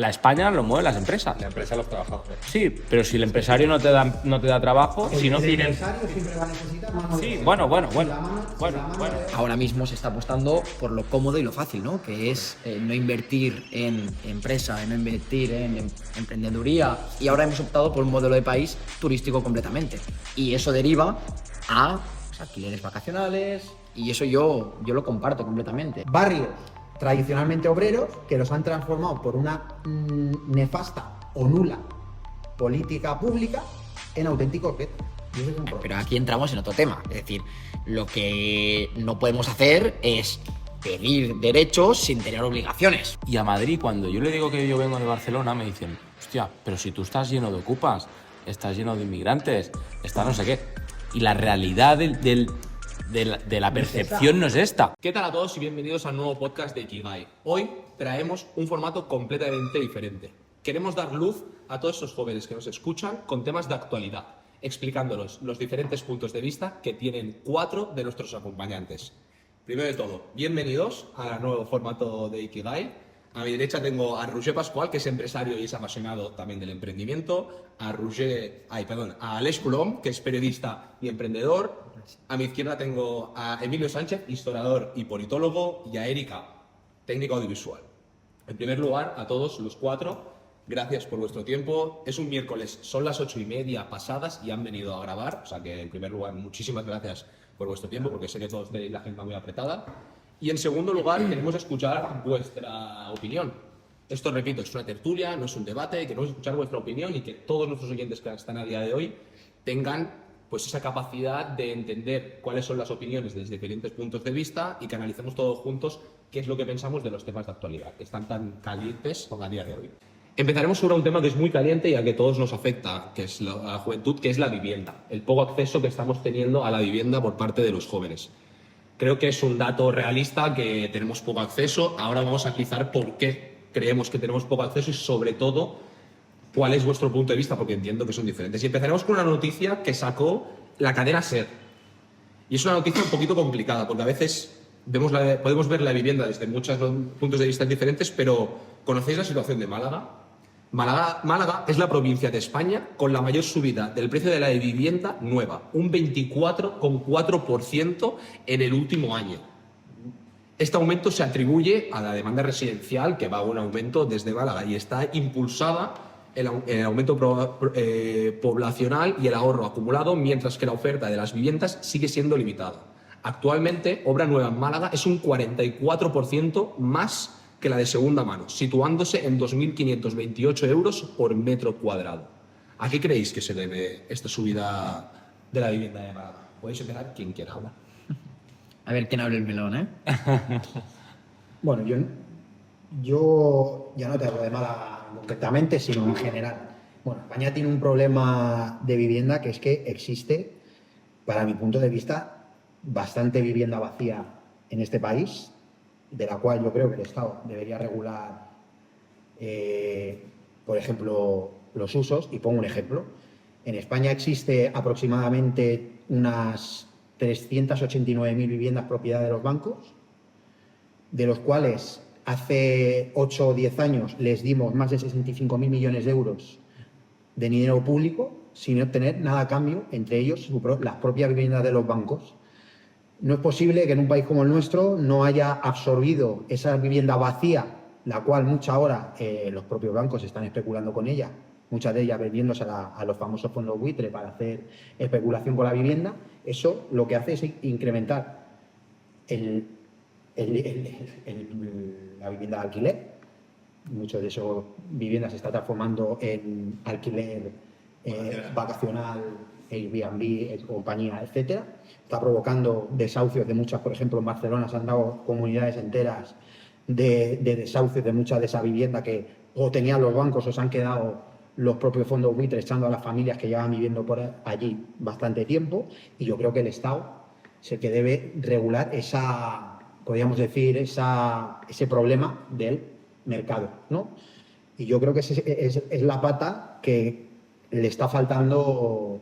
La España lo mueven las empresas. La empresa los trabajadores. Sí, pero si el empresario no te da trabajo, si no tiene... empresario siempre va a necesitar mano de Sí, obra. bueno. Ahora mismo se está apostando por lo cómodo y lo fácil, ¿no? Que es no invertir en empresa, no invertir en emprendeduría. Y ahora hemos optado por un modelo de país turístico completamente. Y eso deriva a alquileres vacacionales, y eso yo lo comparto completamente. Barrios tradicionalmente obreros que los han transformado por una nefasta o nula política pública en auténticos guetos. Y eso es un problema. Pero aquí entramos en otro tema. Es decir, lo que no podemos hacer es pedir derechos sin tener obligaciones. Y a Madrid, cuando yo le digo que yo vengo de Barcelona, me dicen, hostia, pero si tú estás lleno de ocupas, estás lleno de inmigrantes, estás no sé qué. Y la realidad de la percepción no es esta. ¿Qué tal a todos y bienvenidos al nuevo podcast de Ikigai? Hoy traemos un formato completamente diferente. Queremos dar luz a todos esos jóvenes que nos escuchan con temas de actualidad, explicándolos los diferentes puntos de vista que tienen 4 de nuestros acompañantes. Primero de todo, bienvenidos al nuevo formato de Ikigai. A mi derecha tengo a Roger Pascual, que es empresario y es apasionado también del emprendimiento, a Aleix Colom, que es periodista y emprendedor. A mi izquierda tengo a Emilio Sánchez, historiador y politólogo, y a Erika, técnico audiovisual. En primer lugar, a todos los 4, gracias por vuestro tiempo. Es un miércoles, son las 8:30 pasadas y han venido a grabar, o sea que en primer lugar, muchísimas gracias por vuestro tiempo, porque sé que todos tenéis la agenda muy apretada. Y en segundo lugar, queremos escuchar vuestra opinión. Esto, repito, es una tertulia, no es un debate, queremos escuchar vuestra opinión y que todos nuestros oyentes que están a día de hoy tengan pues esa capacidad de entender cuáles son las opiniones desde diferentes puntos de vista y que analicemos todos juntos qué es lo que pensamos de los temas de actualidad, que están tan calientes a día de hoy. Empezaremos sobre un tema que es muy caliente y a que todos nos afecta, que es la juventud, que es la vivienda, el poco acceso que estamos teniendo a la vivienda por parte de los jóvenes. Creo que es un dato realista que tenemos poco acceso. Ahora vamos a analizar por qué creemos que tenemos poco acceso y, sobre todo, cuál es vuestro punto de vista, porque entiendo que son diferentes. Y empezaremos con una noticia que sacó la cadena SER. Y es una noticia un poquito complicada, porque a veces podemos ver la vivienda desde muchos puntos de vista diferentes, pero ¿conocéis la situación de Málaga? Málaga es la provincia de España con la mayor subida del precio de la vivienda nueva, un 24,4% en el último año. Este aumento se atribuye a la demanda residencial, que va a un aumento desde Málaga, y está impulsada el aumento poblacional y el ahorro acumulado, mientras que la oferta de las viviendas sigue siendo limitada. Actualmente, obra nueva en Málaga es un 44% más que la de segunda mano, situándose en 2.528 euros por metro cuadrado. ¿A qué creéis que se debe esta subida de la vivienda de Málaga? Podéis empezar quien quiera hablar. A ver quién abre el melón, ¿eh? Bueno, yo ya no te hablo de Málaga concretamente, sino en general. Bueno, España tiene un problema de vivienda, que es que existe, para mi punto de vista, bastante vivienda vacía en este país, de la cual yo creo que el Estado debería regular, por ejemplo, los usos. Y pongo un ejemplo. En España existe aproximadamente unas 389.000 viviendas propiedad de los bancos, de los cuales hace 8 o 10 años les dimos más de 65.000 millones de euros de dinero público sin obtener nada a cambio, entre ellos las propias viviendas de los bancos. No es posible que en un país como el nuestro no haya absorbido esa vivienda vacía, la cual muchas ahora los propios bancos están especulando con ella, muchas de ellas vendiéndose a los famosos fondos buitre para hacer especulación con la vivienda. Eso lo que hace es incrementar la vivienda de alquiler. Muchas de esas viviendas se están transformando en alquiler vacacional, Airbnb, compañía, etcétera. Está provocando desahucios de muchas, por ejemplo, en Barcelona se han dado comunidades enteras de desahucios de muchas de esas viviendas que o tenían los bancos o se han quedado los propios fondos buitres echando a las familias que llevan viviendo por allí bastante tiempo. Y yo creo que el Estado es el que debe regular podríamos decir, ese problema del mercado, ¿no? Y yo creo que es la pata que le está faltando,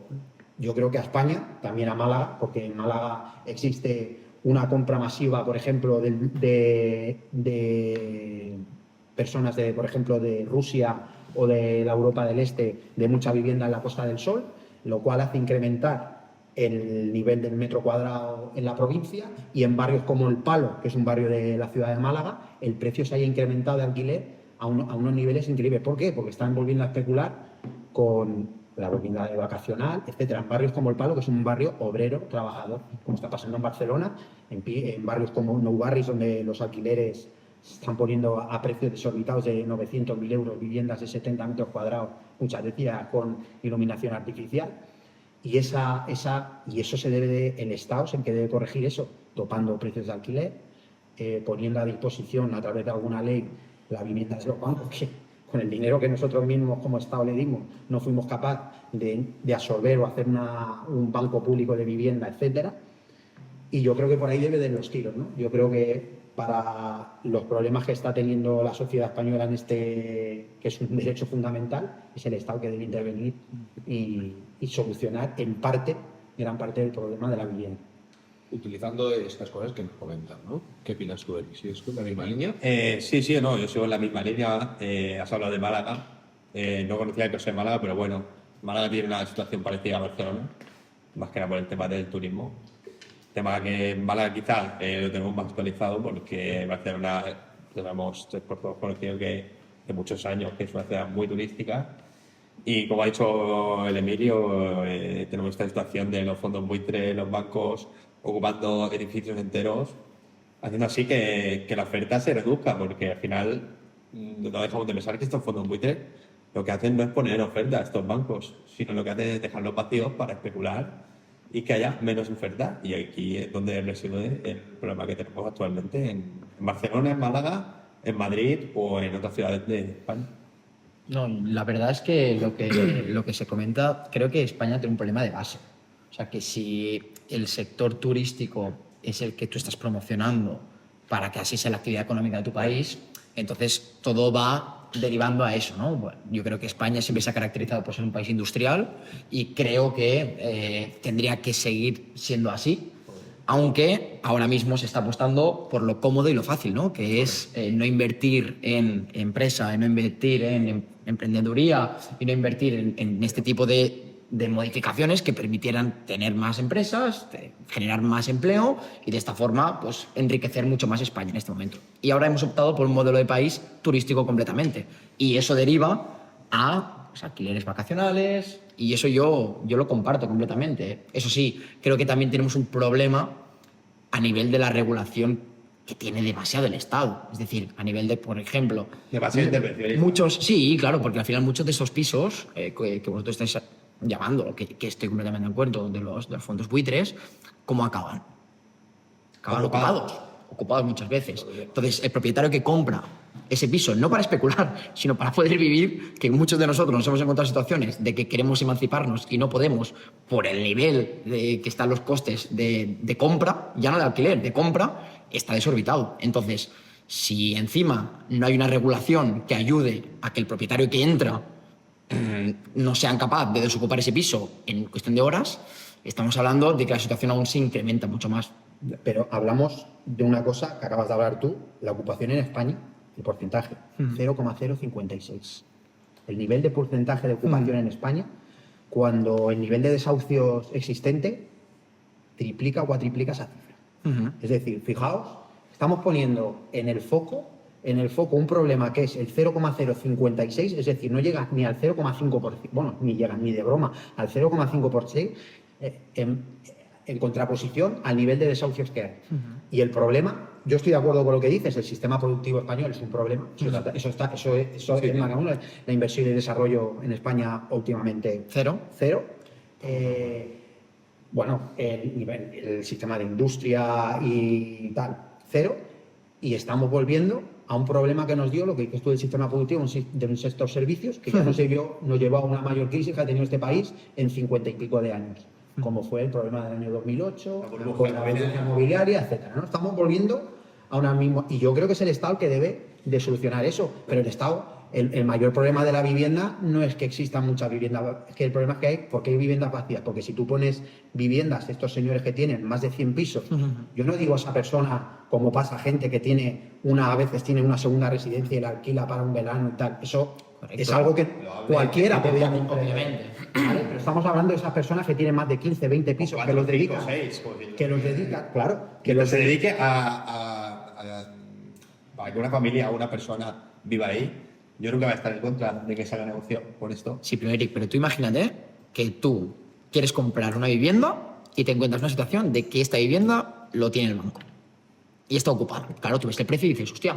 yo creo que a España, también a Málaga, porque en Málaga existe una compra masiva, por ejemplo, de personas, por ejemplo, de Rusia o de la Europa del Este, de mucha vivienda en la Costa del Sol, lo cual hace incrementar el nivel del metro cuadrado en la provincia, y en barrios como El Palo, que es un barrio de la ciudad de Málaga, el precio se haya incrementado de alquiler a unos niveles increíbles. ¿Por qué? Porque están volviendo a especular con la vivienda vacacional, etcétera. En barrios como El Palo, que es un barrio obrero, trabajador, como está pasando en Barcelona, en barrios como Nou Barris, donde los alquileres se están poniendo a precios desorbitados de 900.000 euros, viviendas de 70 metros cuadrados, muchas veces ya con iluminación artificial. Y eso se debe el Estado es el que debe corregir eso, topando precios de alquiler, poniendo a disposición a través de alguna ley la vivienda de los bancos, que con el dinero que nosotros mismos como Estado le dimos no fuimos capaces de absorber o hacer un banco público de vivienda, etcétera. Y yo creo que por ahí debe de los tiros, ¿no? Yo creo que para los problemas que está teniendo la sociedad española en que es un derecho fundamental, es el Estado que debe intervenir y solucionar gran parte del problema de la vivienda. Utilizando estas cosas que nos comentan, ¿no? ¿Qué opinas tú, Eric? ¿Sigues con la misma línea? Sí, no, yo sigo en la misma línea. Has hablado de Málaga. No conocía el caso de Málaga, pero bueno, Málaga tiene una situación parecida a Barcelona, más que nada por el tema del turismo. Tema que en Málaga quizás lo tenemos más actualizado, porque Barcelona tenemos por todos conocido que de muchos años que es una ciudad muy turística. Y como ha dicho el Emilio, tenemos esta situación de los fondos buitres, los bancos ocupando edificios enteros, haciendo así que la oferta se reduzca, porque al final no dejamos de pensar que estos fondos buitres lo que hacen no es poner oferta a estos bancos, sino lo que hacen es dejarlos vacíos para especular y que haya menos oferta. Y aquí es donde reside el problema que tenemos actualmente en Barcelona, en Málaga, en Madrid o en otras ciudades de España. No, la verdad es que lo que se comenta, creo que España tiene un problema de base. O sea, que si el sector turístico es el que tú estás promocionando para que así sea la actividad económica de tu país, entonces todo va derivando a eso, ¿no? Bueno, yo creo que España siempre se ha caracterizado por ser un país industrial y creo que tendría que seguir siendo así, aunque ahora mismo se está apostando por lo cómodo y lo fácil, ¿no? Que es no invertir en empresa, no invertir en emprendeduría y no invertir en este tipo de modificaciones que permitieran tener más empresas, generar más empleo y de esta forma pues enriquecer mucho más España en este momento. Y ahora hemos optado por un modelo de país turístico completamente y eso deriva a alquileres vacacionales y eso yo lo comparto completamente. Eso sí, creo que también tenemos un problema a nivel de la regulación que tiene demasiado el Estado. Es decir, a nivel de, por ejemplo... Demasiado intervencionista. Sí, claro, porque al final muchos de esos pisos que vosotros estáis llamando, que estoy completamente de acuerdo, de los fondos buitres, ¿cómo acaban? Acaban ocupados muchas veces. Entonces, el propietario que compra ese piso, no para especular, sino para poder vivir, que muchos de nosotros nos hemos encontrado situaciones de que queremos emanciparnos y no podemos por el nivel de que están los costes de compra, ya no de alquiler, de compra, está desorbitado. Entonces, si encima no hay una regulación que ayude a que el propietario que entra no sean capaces de desocupar ese piso en cuestión de horas, estamos hablando de que la situación aún se incrementa mucho más. Pero hablamos de una cosa que acabas de hablar tú, la ocupación en España, el porcentaje, 0,056. El nivel de porcentaje de ocupación en España, cuando el nivel de desahucios existente triplica o cuatriplica esa cifra. Es decir, fijaos, estamos poniendo en el foco un problema que es el 0,056, es decir, no llega ni al 0,5%, bueno, ni llega ni de broma al 0,5%, en contraposición al nivel de desahucios que hay. Y el problema, yo estoy de acuerdo con lo que dices, el sistema productivo español es un problema, eso es marca uno, la inversión y el desarrollo en España últimamente cero. Bueno, el sistema de industria y tal, cero, y estamos volviendo a un problema que nos dio lo que dices tú del sistema productivo de un sector servicios, que ya nos llevó a una mayor crisis que ha tenido este país en 50 y pico de años, como fue el problema del año 2008, con la burbuja inmobiliaria, etcétera, ¿no? Estamos volviendo a una misma... Y yo creo que es el Estado el que debe de solucionar eso, pero el Estado el mayor problema de la vivienda no es que existan muchas viviendas, es que el problema es que hay, porque hay viviendas vacías, porque si tú pones viviendas, estos señores que tienen más de 100 pisos, yo no digo a esa persona, como pasa gente que a veces tiene una segunda residencia y la alquila para un verano y tal, eso Correcto. es algo que cualquiera podría comprar. Obviamente. ¿Vale? Pero estamos hablando de esas personas que tienen más de 15, 20 pisos, que los dedican, que los dedican, claro, Que no se dedique a que una familia o una persona viva ahí. Yo nunca voy a estar en contra de que se haga negocio con esto. Sí, pero Eric, pero tú imagínate que tú quieres comprar una vivienda y te encuentras en una situación de que esta vivienda lo tiene el banco y está ocupada. Claro, tú ves el precio y dices, hostia,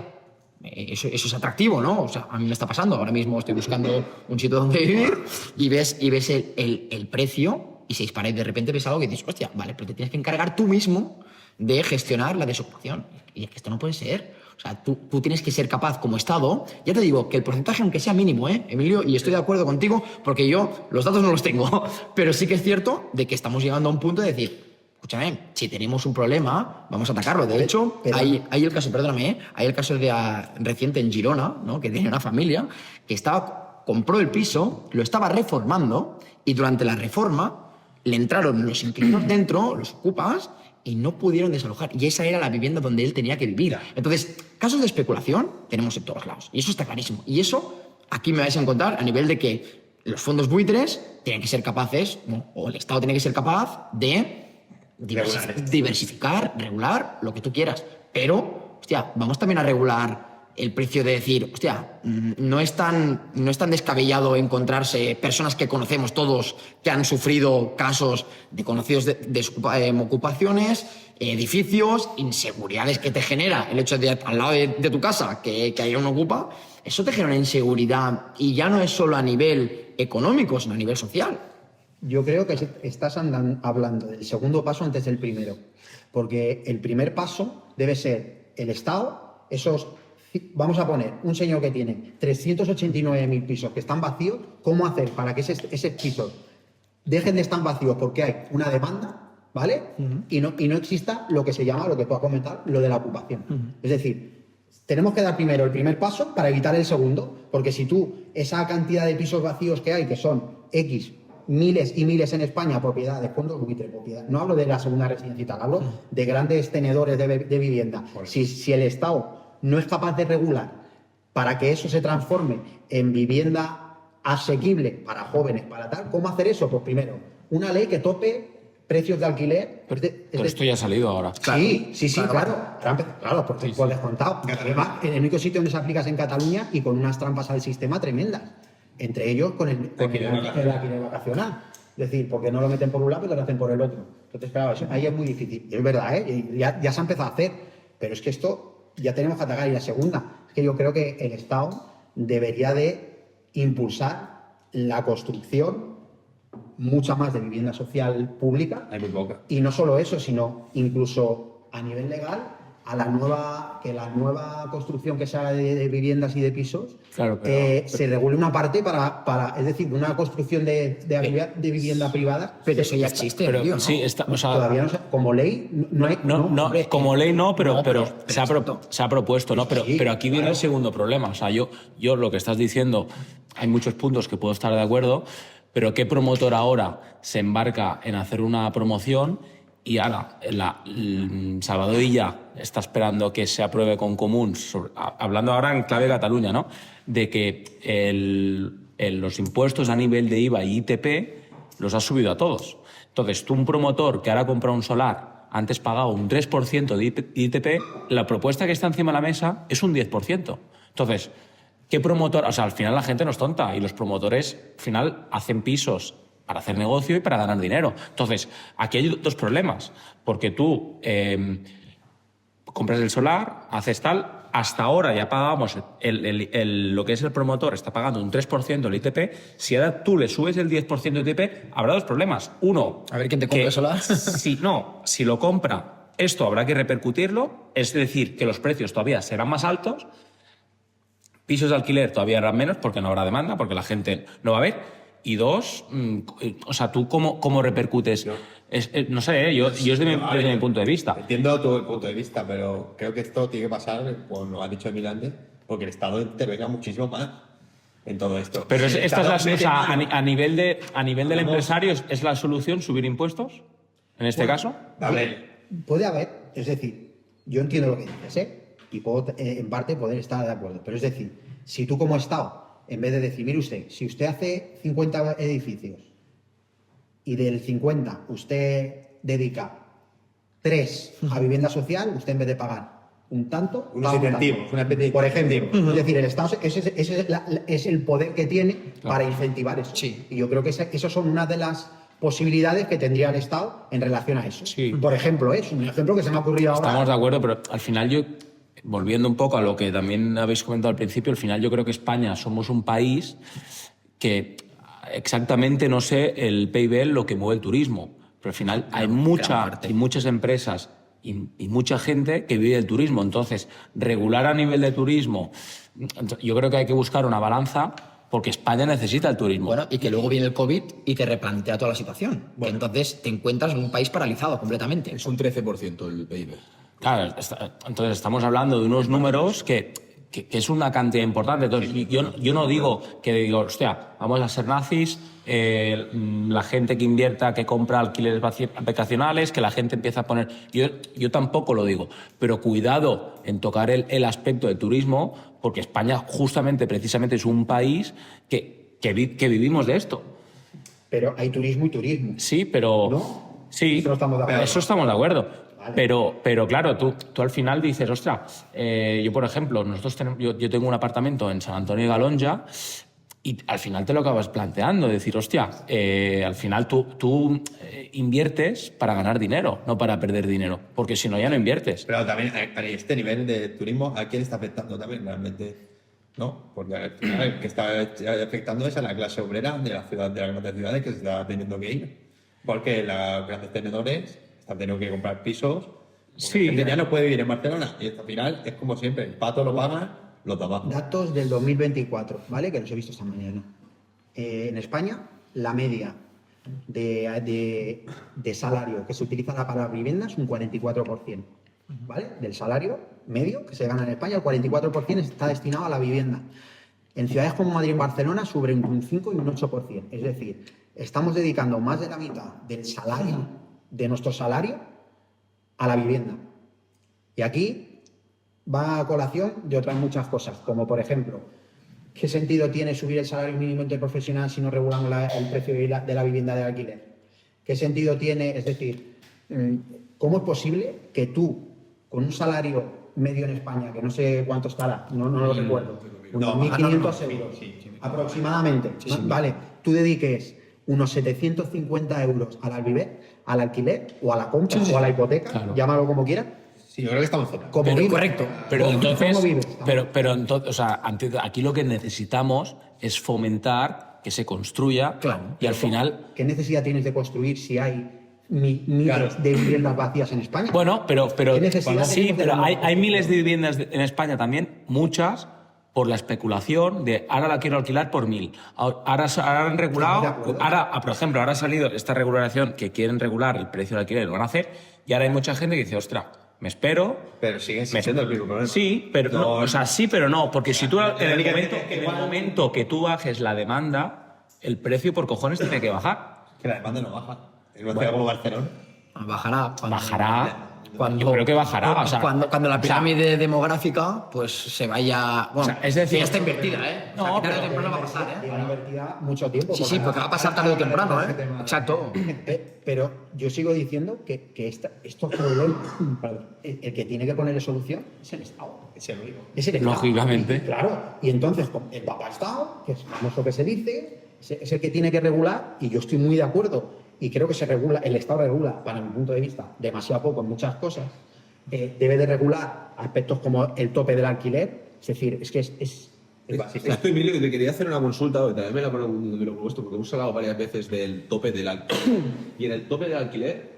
eso es atractivo, ¿no? O sea, a mí me está pasando. Ahora mismo estoy buscando un sitio donde vivir y ves el precio y se dispara y de repente ves algo que dices, hostia, vale, pero te tienes que encargar tú mismo de gestionar la desocupación. Y es que esto no puede ser. O sea, tú tienes que ser capaz como Estado, ya te digo, que el porcentaje aunque sea mínimo, Emilio, y estoy de acuerdo contigo, porque yo los datos no los tengo, pero sí que es cierto de que estamos llegando a un punto de decir, escúchame, si tenemos un problema, vamos a atacarlo. De hecho, hay el caso, perdóname, hay el caso reciente en Girona, ¿no? Que tiene una familia que compró el piso, lo estaba reformando y durante la reforma le entraron los inquilinos dentro, los ocupas, y no pudieron desalojar. Y esa era la vivienda donde él tenía que vivir. Entonces, casos de especulación tenemos en todos lados. Y eso está clarísimo. Y eso aquí me vais a encontrar a nivel de que los fondos buitres tienen que ser capaces, o el Estado tiene que ser capaz de diversificar, regular, lo que tú quieras. Pero, hostia, vamos también a regular el precio de decir, hostia, no es tan descabellado encontrarse personas que conocemos todos que han sufrido casos de conocidos de ocupaciones, edificios, inseguridades que te genera el hecho de al lado de tu casa que haya un ocupa, eso te genera una inseguridad y ya no es solo a nivel económico, sino a nivel social. Yo creo que estás hablando del segundo paso antes del primero, porque el primer paso debe ser el Estado, vamos a poner un señor que tiene 389.000 pisos que están vacíos, ¿cómo hacer para que esos pisos dejen de estar vacíos porque hay una demanda, ¿vale? Y no exista lo que se llama, lo que tú has comentado, lo de la ocupación. Es decir, tenemos que dar primero el primer paso para evitar el segundo, porque si esa cantidad de pisos vacíos que hay, que son X, miles y miles en España, propiedad de fondos buitre, propiedad. No hablo de la segunda residencia y tal, hablo de grandes tenedores de vivienda. Si el Estado no es capaz de regular para que eso se transforme en vivienda asequible para jóvenes, para tal, ¿cómo hacer eso? Pues primero, una ley que tope precios de alquiler. Pero esto ya ha salido ahora. Sí, claro, por descontado. Además, en el único sitio donde se aplica es en Cataluña y con unas trampas al sistema tremendas. Entre ellos con el alquiler vacacional. Es decir, porque no lo meten por un lado, pero lo hacen por el otro. Entonces, claro, ahí es muy difícil. Es verdad, ya se ha empezado a hacer, pero es que esto ya tenemos que atacar. Y la segunda, es que yo creo que el Estado debería de impulsar la construcción mucha más de vivienda social pública. Hay muy poca. Y no solo eso, sino incluso a nivel legal, la nueva construcción que se haga de viviendas y de pisos, se regule una parte es decir, una construcción de vivienda privada. Pero eso ya existe. Pero, ¿no? sí, o sea, todavía no, como ley no hay. Como ley no, pero se ha propuesto, ¿no? Sí, pero aquí viene el segundo problema. O sea, yo lo que estás diciendo, hay muchos puntos que puedo estar de acuerdo, pero ¿qué promotor ahora se embarca en hacer una promoción y ahora Salvador Illa está esperando que se apruebe con Comuns, hablando ahora en clave Cataluña, ¿no? De que los impuestos a nivel de IVA y ITP los ha subido a todos. Entonces, tú, un promotor que ahora compra un solar, antes pagaba un 3% de ITP, la propuesta que está encima de la mesa es un 10%. Entonces, ¿qué promotor? O sea, al final la gente no es tonta y los promotores, al final, hacen pisos para hacer negocio y para ganar dinero. Entonces, aquí hay dos problemas, porque tú compras el solar, haces tal, hasta ahora ya pagábamos, lo que es el promotor está pagando un 3% del ITP, si ahora tú le subes el 10% de ITP, habrá dos problemas. Uno, a ver quién te compra el solar. Si lo compra, esto habrá que repercutirlo, es decir, que los precios todavía serán más altos, pisos de alquiler todavía harán menos porque no habrá demanda, porque la gente no va a ver. Y dos, o sea, ¿tú cómo repercutes? No sé, yo es desde mi punto de vista. Entiendo tu punto de vista, pero creo que esto tiene que pasar, como lo ha dicho Emilio antes, porque el Estado intervenga muchísimo más. en todo esto. Pero Sí, esta es la, o mete sea, mano. a nivel del empresario, ¿es la solución subir impuestos? En este caso. A ver, Puede haber, es decir, yo entiendo lo que dices, ¿eh? Y puedo, en parte, poder estar de acuerdo. Pero es decir, si tú como Estado, en vez de decir, mire usted, si usted hace 50 edificios y del 50 usted dedica 3 a vivienda social, usted en vez de pagar un tanto, Unos paga un incentivos, tanto. una especie de Por ejemplo, incentivo. es decir, el Estado, ese es el poder que tiene para incentivar eso. Sí. Y yo creo que esas son una de las posibilidades que tendría el Estado en relación a eso. Sí. Por ejemplo, es un ejemplo que se me ha ocurrido ahora. Estamos de acuerdo, pero al final yo, volviendo un poco a lo que también habéis comentado al principio, al final yo creo que España somos un país que exactamente no sé el PIB lo que mueve el turismo, pero al final hay muchas empresas y mucha gente que vive del turismo. Entonces, regular a nivel de turismo, yo creo que hay que buscar una balanza porque España necesita el turismo. Bueno, y que luego viene el COVID y te replantea toda la situación. Que entonces te encuentras en un país paralizado completamente. Es un 13% el PIB. Claro, entonces estamos hablando de unos números que es una cantidad importante. Entonces, yo no digo hostia, vamos a ser nazis, la gente que invierta, que compra alquileres vacacionales, que la gente empieza a poner... Yo tampoco lo digo, pero cuidado en tocar el aspecto del turismo, porque España justamente, precisamente, es un país que vivimos de esto. Pero hay turismo y turismo. Sí, pero... ¿No? Sí, Eso estamos de acuerdo. eso estamos de acuerdo. Vale. Pero claro, tú al final dices, ostras, yo por ejemplo, yo tengo un apartamento en San Antonio de Galonja y al final te lo acabas planteando, decir, hostia, al final tú inviertes para ganar dinero, no para perder dinero, porque si no ya no inviertes. pero también a este nivel de turismo, ¿a quién está afectando también realmente? ¿No? Porque al final el que está afectando es a la clase obrera de la ciudad, de las grandes ciudades que se está teniendo que ir. Porque los grandes tenedores están teniendo que comprar pisos. Sí. La gente ya no puede vivir en Barcelona. Y al final es como siempre, el pato lo pagan los de abajo. Datos del 2024, ¿vale? Que los he visto esta mañana. En España, la media de salario que se utiliza para vivienda es un 44%, ¿vale? Del salario medio que se gana en España, el 44% está destinado a la vivienda. En ciudades como Madrid y Barcelona, sobre un 5 y un 8%. Es decir, estamos dedicando más de la mitad del salario, de nuestro salario, a la vivienda. Y aquí va a colación de otras muchas cosas, como por ejemplo, ¿qué sentido tiene subir el salario mínimo interprofesional si no regulamos el precio de la vivienda de alquiler? ¿Qué sentido tiene? Es decir, ¿cómo es posible que tú, con un salario medio en España, que no sé cuánto estará, no lo recuerdo, unos 1.500 euros aproximadamente, ¿vale? Tú dediques unos 750 euros al alquiler o a la compra o a la hipoteca, Claro. llámalo como quieras. Sí, yo creo que estamos cerca. Como Pero vives. correcto. Pero ¿Cómo entonces, vives? pero entonces, o sea, aquí lo que necesitamos es fomentar que se construya Claro. y al final... ¿Qué necesidad tienes de construir si hay miles de viviendas vacías en España? Bueno, pero ¿Qué necesidad sí, tenemos de pero la hay nueva miles de viviendas en España también, muchas por la especulación de ahora la quiero alquilar por 1.000. Ahora han De regulado, acuerdo. por ejemplo, ahora ha salido esta regulación que quieren regular el precio del alquiler, lo van a hacer, y ahora hay mucha gente que dice, ostras, me espero. Pero sigue siendo el mismo problema. Sí, pero no, o sea, sí, pero no, porque si tú en el momento que tú bajes la demanda, el precio por cojones tiene que bajar. Que la demanda no baja. En una ciudad como Barcelona. Bajará. Bajará. Yo creo que bajará. O sea, cuando la pirámide demográfica pues se vaya. Bueno, O sea, es decir- ya está invertida, ¿eh? No, O sea, que tarde o pero- temprano va a pasar, Lleva ¿eh? invertida mucho tiempo. Sí, porque va a pasar tarde o temprano, ¿eh? Exacto. Pero yo sigo diciendo que estos problemas, el que tiene que ponerle solución es el Estado. Es el único. Es el Estado. Lógicamente. Y, claro, y entonces el Papa Estado, que es famoso que se dice, es el que tiene que regular, y yo estoy muy de acuerdo, y creo que se regula, el Estado regula, para mi punto de vista, demasiado poco en muchas cosas. Debe de regular aspectos como el tope del alquiler, es decir, es que es Esto, Emilio, que te quería hacer una consulta, porque también me lo he propuesto, porque hemos hablado varias veces del tope del alquiler. Y en el tope del alquiler,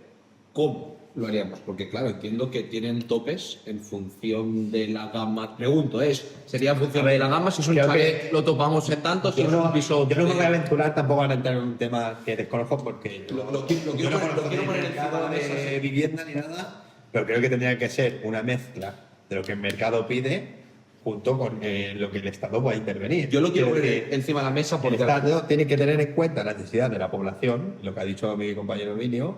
¿cómo lo haríamos? Porque, claro, entiendo que tienen topes en función de la gama. Pregunto, ¿sería en función de la gama? Si es un creo chalet, lo topamos en tanto, si Yo es no, un piso. yo no me voy a aventurar tampoco a entrar en un tema que desconozco porque Lo yo quiero no poner- conozco lo quiero ni poner el encima mercado de la mesa, de sí. vivienda ni nada, pero creo que tendría que ser una mezcla de lo que el mercado pide junto con lo que el Estado pueda intervenir. Yo lo quiero Quiero ver decir, encima de la mesa el porque Estado tiene que tener en cuenta la necesidad de la población, lo que ha dicho mi compañero Emilio,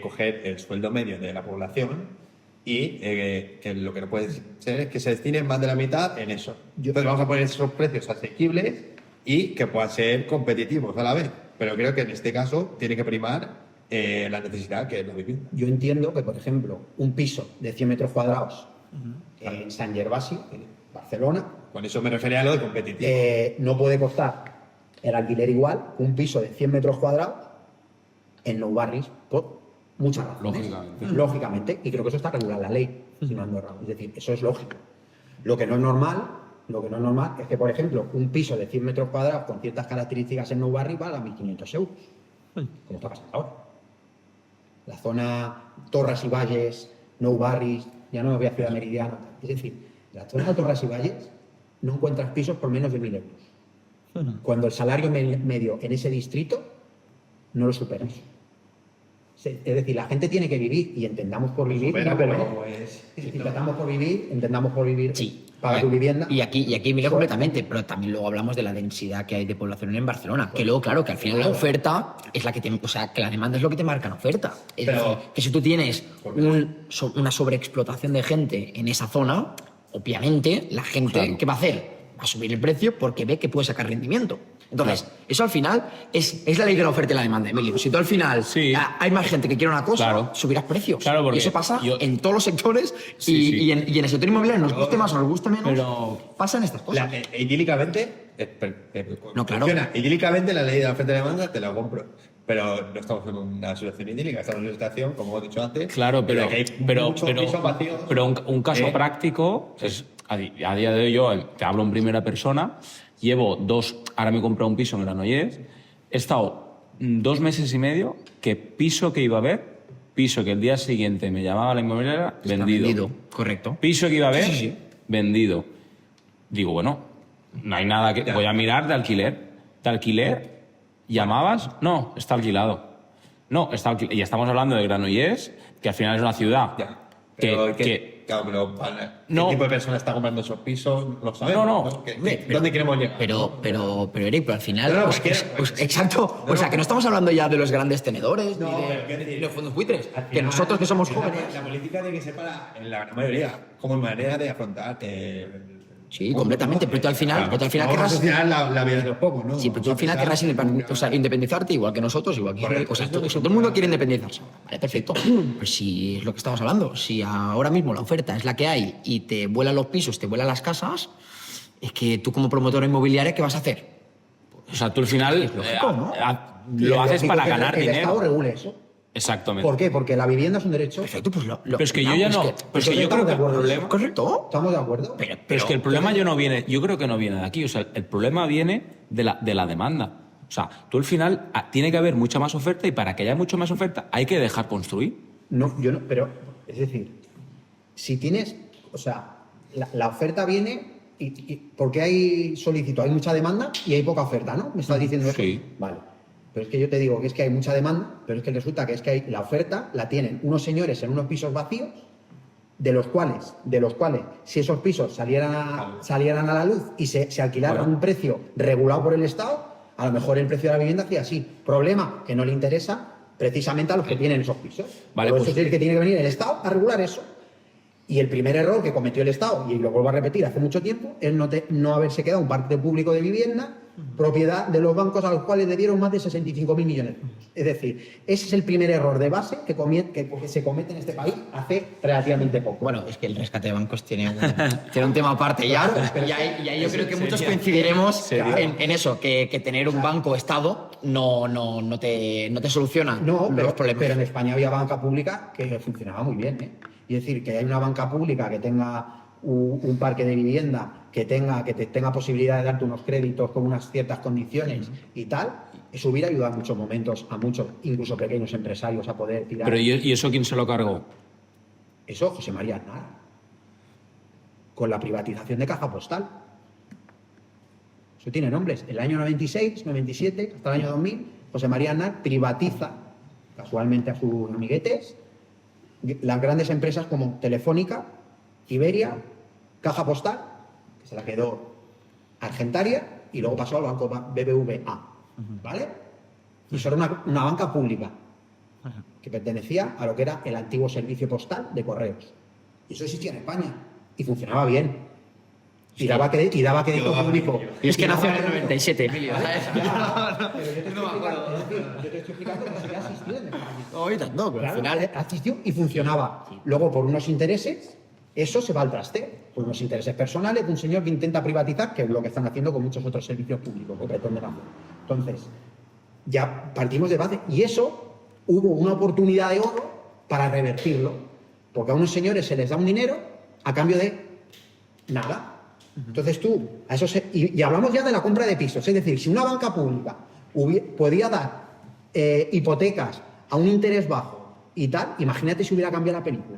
coger el sueldo medio de la población y que lo que no puede ser es que se destine más de la mitad en eso. Entonces vamos a poner esos precios asequibles y que puedan ser competitivos a la vez. Pero creo que en este caso tiene que primar la necesidad que es la vivienda. Yo entiendo que, por ejemplo, un piso de 100 metros cuadrados en San Gervasi, en Barcelona, Con eso me refería a lo de competitivo. no puede costar el alquiler igual que un piso de 100 metros cuadrados en Nou Barris, por muchas razones. Lógicamente. Y creo que eso está regulado en la ley, si no ando errado. Es decir, eso es lógico. Lo que no es normal es que, por ejemplo, un piso de 100 metros cuadrados con ciertas características en Nou Barris valga 1.500 euros, como está pasando ahora. La zona Torres y Valles, Nou Barris, ya no me voy a Ciudad Meridiana. Es decir, en la zona de Torres y Valles no encuentras pisos por menos de 1.000 euros. Cuando el salario medio en ese distrito no lo supera. Es decir, la gente tiene que vivir y entendamos por vivir. Supera, no, pero entendamos por vivir, Sí. paga tu vivienda. Y aquí mira completamente, pero también luego hablamos de la densidad que hay de población en Barcelona. Que luego, claro, que al final la oferta es la que te. O sea, que la demanda es lo que te marca la oferta. Es Pero- decir, que si tú tienes una sobreexplotación de gente en esa zona, obviamente la gente, ¿qué va a hacer? Va a subir el precio porque ve que puede sacar rendimiento. Entonces, eso al final es la ley de la oferta y la demanda, Emilio. Si tú al final Sí. hay más gente que quiere una cosa, Claro. subirás precios. Claro, porque y eso pasa yo- en todos los sectores Sí, sí. y en el sector inmobiliario, nos guste más o nos guste menos, Pero- pasan estas cosas. Idílicamente, No, claro. funciona. Idílicamente la ley de la oferta y demanda te la compro. Pero no estamos en una situación idílica, estamos en una situación, como he dicho antes, Claro, pero, que hay pero, muchos pero, pisos vacíos. pero un caso práctico es, a día de hoy yo te hablo en primera persona, llevo ahora me he comprado un piso en Granollers, he estado 2 meses y medio que piso que iba a ver, piso que el día siguiente me llamaba la inmobiliaria, Está vendido. correcto. Piso que iba a ver, Sí. vendido. Digo, bueno, no hay nada que... Ya. Voy a mirar de alquiler. ¿De alquiler? ¿Llamabas? No, está alquilado. No, está alquilado. Y estamos hablando de Granollers, que al final es una ciudad Ya. que... Pero que- claro, pero No. ¿qué tipo de persona está comprando esos pisos? Lo sabemos. No. ¿Dónde queremos llegar? Pero Eric, pero al final. No, no, pues, cualquiera. exacto. O sea, que no estamos hablando ya de los grandes tenedores No, ni pero quiero de decir, los fondos buitres. Al Que final, nosotros que somos la- jóvenes. La política tiene que ser en la gran mayoría, como manera de afrontar. Sí, completamente. Pero tú al final, Vamos a querrás. solucionar la vida de los pocos, ¿no? Sí, pero tú al final Vamos a querrás pensar- independizarte igual que nosotros, igual que. Correcto. O sea, todo el mundo quiere independizarse. Vale, perfecto. Pues si es lo que estamos hablando, si ahora mismo la oferta es la que hay y te vuelan los pisos, te vuelan las casas, es que tú como promotora inmobiliaria, ¿qué vas a hacer? O sea, tú al final Es lógico, ¿no? Y lo es haces lógico para que ganar el Estado dinero. regule eso. Exactamente. ¿Por qué? Porque la vivienda es un derecho. Perfecto, pues Pero es que yo ya no... Pero es que yo creo que el problema... Correcto. ¿Estamos de acuerdo? Pero es que el problema yo creo que no viene de aquí. O sea, el problema viene de la demanda. O sea, tú al final tiene que haber mucha más oferta y para que haya mucha más oferta hay que dejar construir. No, yo no, pero, es decir, si tienes, o sea, la oferta viene porque hay solicitud, hay mucha demanda y hay poca oferta, ¿no? ¿Me estás diciendo eso? Sí. Vale. Pero es que yo te digo que es que hay mucha demanda, pero es que resulta que es que hay, la oferta la tienen unos señores en unos pisos vacíos, de los cuales, si esos pisos salieran a la luz y se alquilaran a un precio regulado por el Estado, a lo mejor el precio de la vivienda hacía así. Problema que no le interesa precisamente a los que tienen esos pisos. Vale, Por pues- eso es el que tiene que venir el Estado a regular eso. Y el primer error que cometió el Estado, y lo vuelvo a repetir hace mucho tiempo, es no haberse quedado un parque público de vivienda propiedad de los bancos a los cuales le dieron más de 65.000 millones de euros. Es decir, ese es el primer error de base que se comete en este país hace relativamente poco. Bueno, es que el rescate de bancos tiene un tema aparte ya. Y ahí yo creo que muchos coincidiremos en eso, que tener un banco Estado no te soluciona No, los problemas. pero en España había banca pública que funcionaba muy bien, ¿eh? Y es decir, que hay una banca pública que tenga un parque de vivienda, que tenga posibilidad de darte unos créditos con unas ciertas condiciones y tal, eso hubiera ayudado en muchos momentos a muchos, incluso pequeños empresarios, a poder tirar. Pero ¿y eso quién se lo cargó? Eso, José María Aznar, con la privatización de Caja Postal. Eso tiene nombres. El año 96, 97, hasta el año 2000, José María Aznar privatiza, casualmente a sus amiguetes, las grandes empresas como Telefónica, Iberia, Caja Postal que se la quedó Argentaria y luego pasó al banco BBVA, ¿vale? Y eso era una banca pública que pertenecía a lo que era el antiguo servicio postal de correos. Y eso existía en España y funcionaba bien. Y daba crédito público. Y es que nació en el 97, Emilio. No me acuerdo. Yo te estoy explicando que sí que ha existido en España. Ahorita no, pero al Claro, final. asistió y funcionaba. Luego, por unos intereses, eso se va al traste. Por unos intereses personales de un señor que intenta privatizar, que es lo que están haciendo con muchos otros servicios públicos que pretenden hacer. Entonces, ya partimos de base. Y eso, hubo una oportunidad de oro para revertirlo. Porque a unos señores se les da un dinero a cambio de nada. Entonces tú, a eso y hablamos ya de la compra de pisos. Es decir, si una banca pública podía dar hipotecas a un interés bajo y tal, imagínate si hubiera cambiado la película.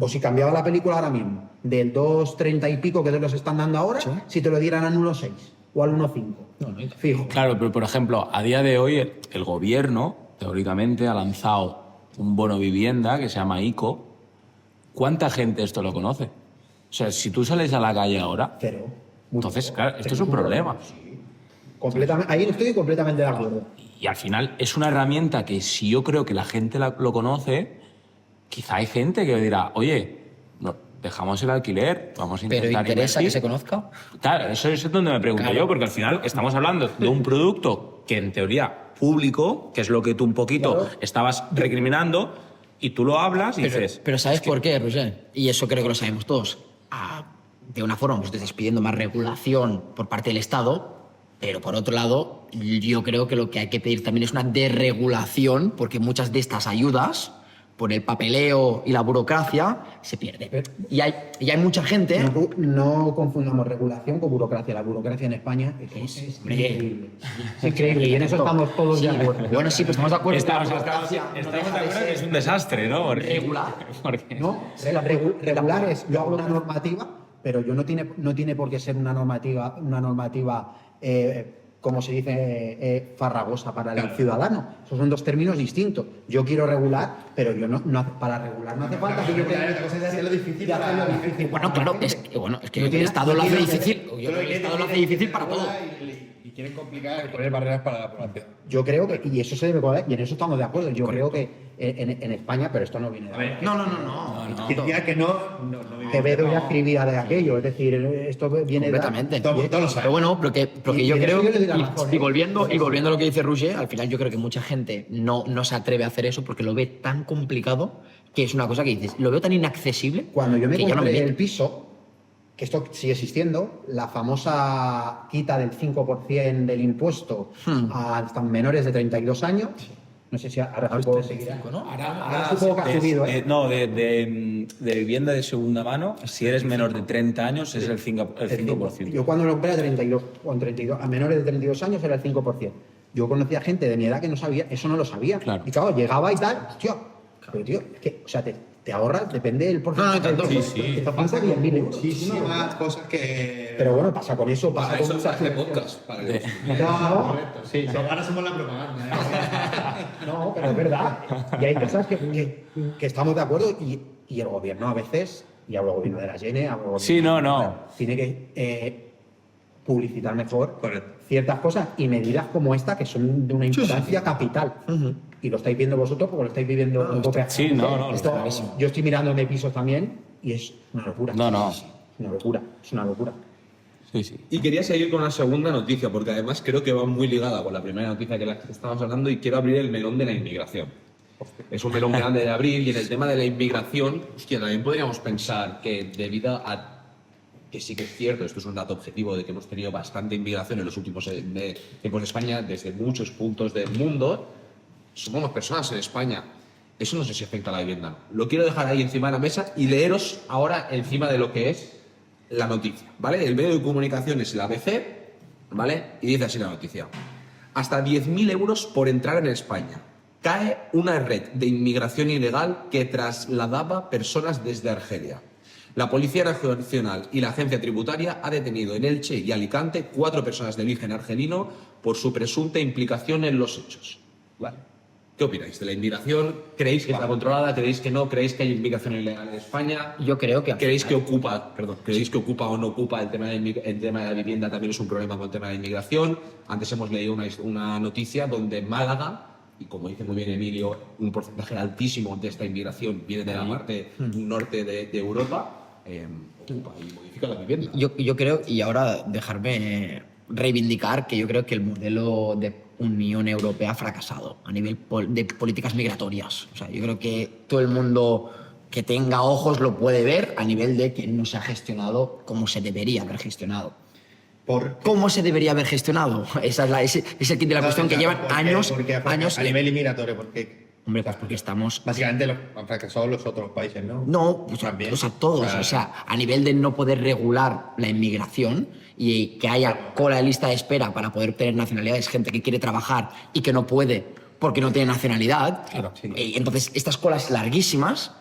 O si cambiaba la película ahora mismo, del 2,30 y pico que te los están dando ahora, si te lo dieran al 1,6 o al 1,5. Fijo. Claro, pero por ejemplo, a día de hoy el gobierno, teóricamente, ha lanzado un bono vivienda que se llama ICO. ¿Cuánta gente esto lo conoce? O sea, si tú sales a la calle ahora, Cero. entonces, claro, esto es un problema. Sí. Completamente, ahí estoy completamente de acuerdo. Y al final es una herramienta que si yo creo que la gente lo conoce, quizá hay gente que dirá, oye, dejamos el alquiler, vamos a intentar Pero interesa invertir. que se conozca. Claro, eso es donde me pregunto yo, porque al final estamos hablando de un producto que en teoría público, que es lo que tú un poquito Claro. estabas recriminando, y tú lo hablas y dices... Pero ¿sabes por qué, Roger? Y eso creo que lo sabemos todos. De una forma, pues estés pidiendo más regulación por parte del Estado, pero por otro lado, yo creo que lo que hay que pedir también es una desregulación, porque muchas de estas ayudas, por el papeleo y la burocracia, se pierden. Y hay mucha gente... No confundamos regulación con burocracia. La burocracia en España es increíble. Es increíble. Y en eso estamos todos de acuerdo. Bueno, sí, pues estamos de acuerdo. Estamos La de burocracia no acuerdo deja de que ser es un desastre, ¿no? regular. No, regular es, yo hago una normativa, pero yo no tiene por qué ser una normativa como se dice, farragosa para el ciudadano. Esos son dos términos distintos. Yo quiero regular, pero yo para regular no hace falta que yo tenga hacerlo difícil. Bueno, claro, es que el Estado lo hace difícil. El Estado lo hace difícil para todo. Y quieren complicar y poner barreras para la población. Yo creo que, y eso se debe poder, y en eso estamos de acuerdo. Yo creo que en España, pero esto no viene de No. Quien diga que no Quevedo ya escribía de aquello, es decir, esto viene Completamente. Todos lo saben. Pero bueno, porque Y yo en creo eso yo le doy la y razón, volviendo a lo que dice Roger, al final yo creo que mucha gente no se atreve a hacer eso porque lo ve tan complicado que es una cosa que dices, lo veo tan inaccesible Cuando yo me que ya no me compré el meto. piso, que esto sigue existiendo, la famosa quita del 5% del impuesto a hasta menores de 32 años, no sé si ahora supongo que seguirá. Ahora supongo que ha subido, ¿eh? No, de vivienda de segunda mano, si eres menor de 30 años, es el 5%. Yo cuando lo compré a 32, a menores de 32 años era el 5%. Yo conocía gente de mi edad que no sabía, eso no lo sabía. Claro. Y claro, llegaba y tal, pero tío, es que, o sea, te ahorras, depende del porcentaje. tanto. Sí, Sí. Te pasa 10.000 euros. Muchísimas cosas que... Pero bueno, pasa con eso, pasa Para con eso muchas hace podcast. Para que No, Sí, ahora somos la propaganda. no, pero es verdad. Y hay cosas que estamos de acuerdo y el gobierno a veces, y hablo gobierno de la Gene, hablo gobierno Sí, no. tiene que publicitar mejor Correcto. ciertas cosas y medidas como esta que son de una importancia capital. Y lo estáis viendo vosotros porque lo estáis viviendo en propia sí, no, Esto, está yo estoy mirando en pisos también y es una locura. No. Es una locura, es una locura. Sí. Y quería seguir con una segunda noticia, porque además creo que va muy ligada con la primera noticia que estábamos hablando, y quiero abrir el melón de la inmigración. Es un melón grande de abrir, y en el tema de la inmigración, hostia, también podríamos pensar que debido a que sí que es cierto, esto es un dato objetivo de que hemos tenido bastante inmigración en los últimos tiempos de España, desde muchos puntos del mundo, somos personas en España. Eso no sé si afecta a la vivienda, ¿no? Lo quiero dejar ahí encima de la mesa y leeros ahora encima de lo que es la noticia, ¿vale? El medio de comunicación es el ABC, ¿vale? Y dice así la noticia. Hasta 10.000 euros por entrar en España. Cae una red de inmigración ilegal que trasladaba personas desde Argelia. La Policía Nacional y la Agencia Tributaria ha detenido en Elche y Alicante 4 personas de origen argelino por su presunta implicación en los hechos. ¿Vale? ¿Qué opináis de la inmigración? ¿Creéis que está controlada? ¿Creéis que no? ¿Creéis que hay inmigración ilegal en España? Yo creo que... ¿Creéis que ocupa o no ocupa el tema de la vivienda? También es un problema con el tema de la inmigración. Antes hemos leído una noticia donde Málaga, y como dice muy bien Emilio, un porcentaje altísimo de esta inmigración viene de la parte norte de Europa, ocupa y modifica la vivienda. Yo creo, y ahora dejarme reivindicar, que yo creo que el modelo de Unión Europea ha fracasado a nivel de políticas migratorias. O sea, yo creo que todo el mundo que tenga ojos lo puede ver a nivel de que no se ha gestionado como se debería haber gestionado. ¿Cómo se debería haber gestionado? Ese es el kit de la cuestión, que llevan años... A nivel inmigratorio, porque Hombre, pues porque estamos... básicamente han fracasado los otros países, ¿no? No, También. o sea, todos. O sea, a nivel de no poder regular la inmigración y que haya cola de lista de espera para poder obtener nacionalidades, gente que quiere trabajar y que no puede porque no tiene nacionalidad. Claro, sí. Y entonces, estas colas larguísimas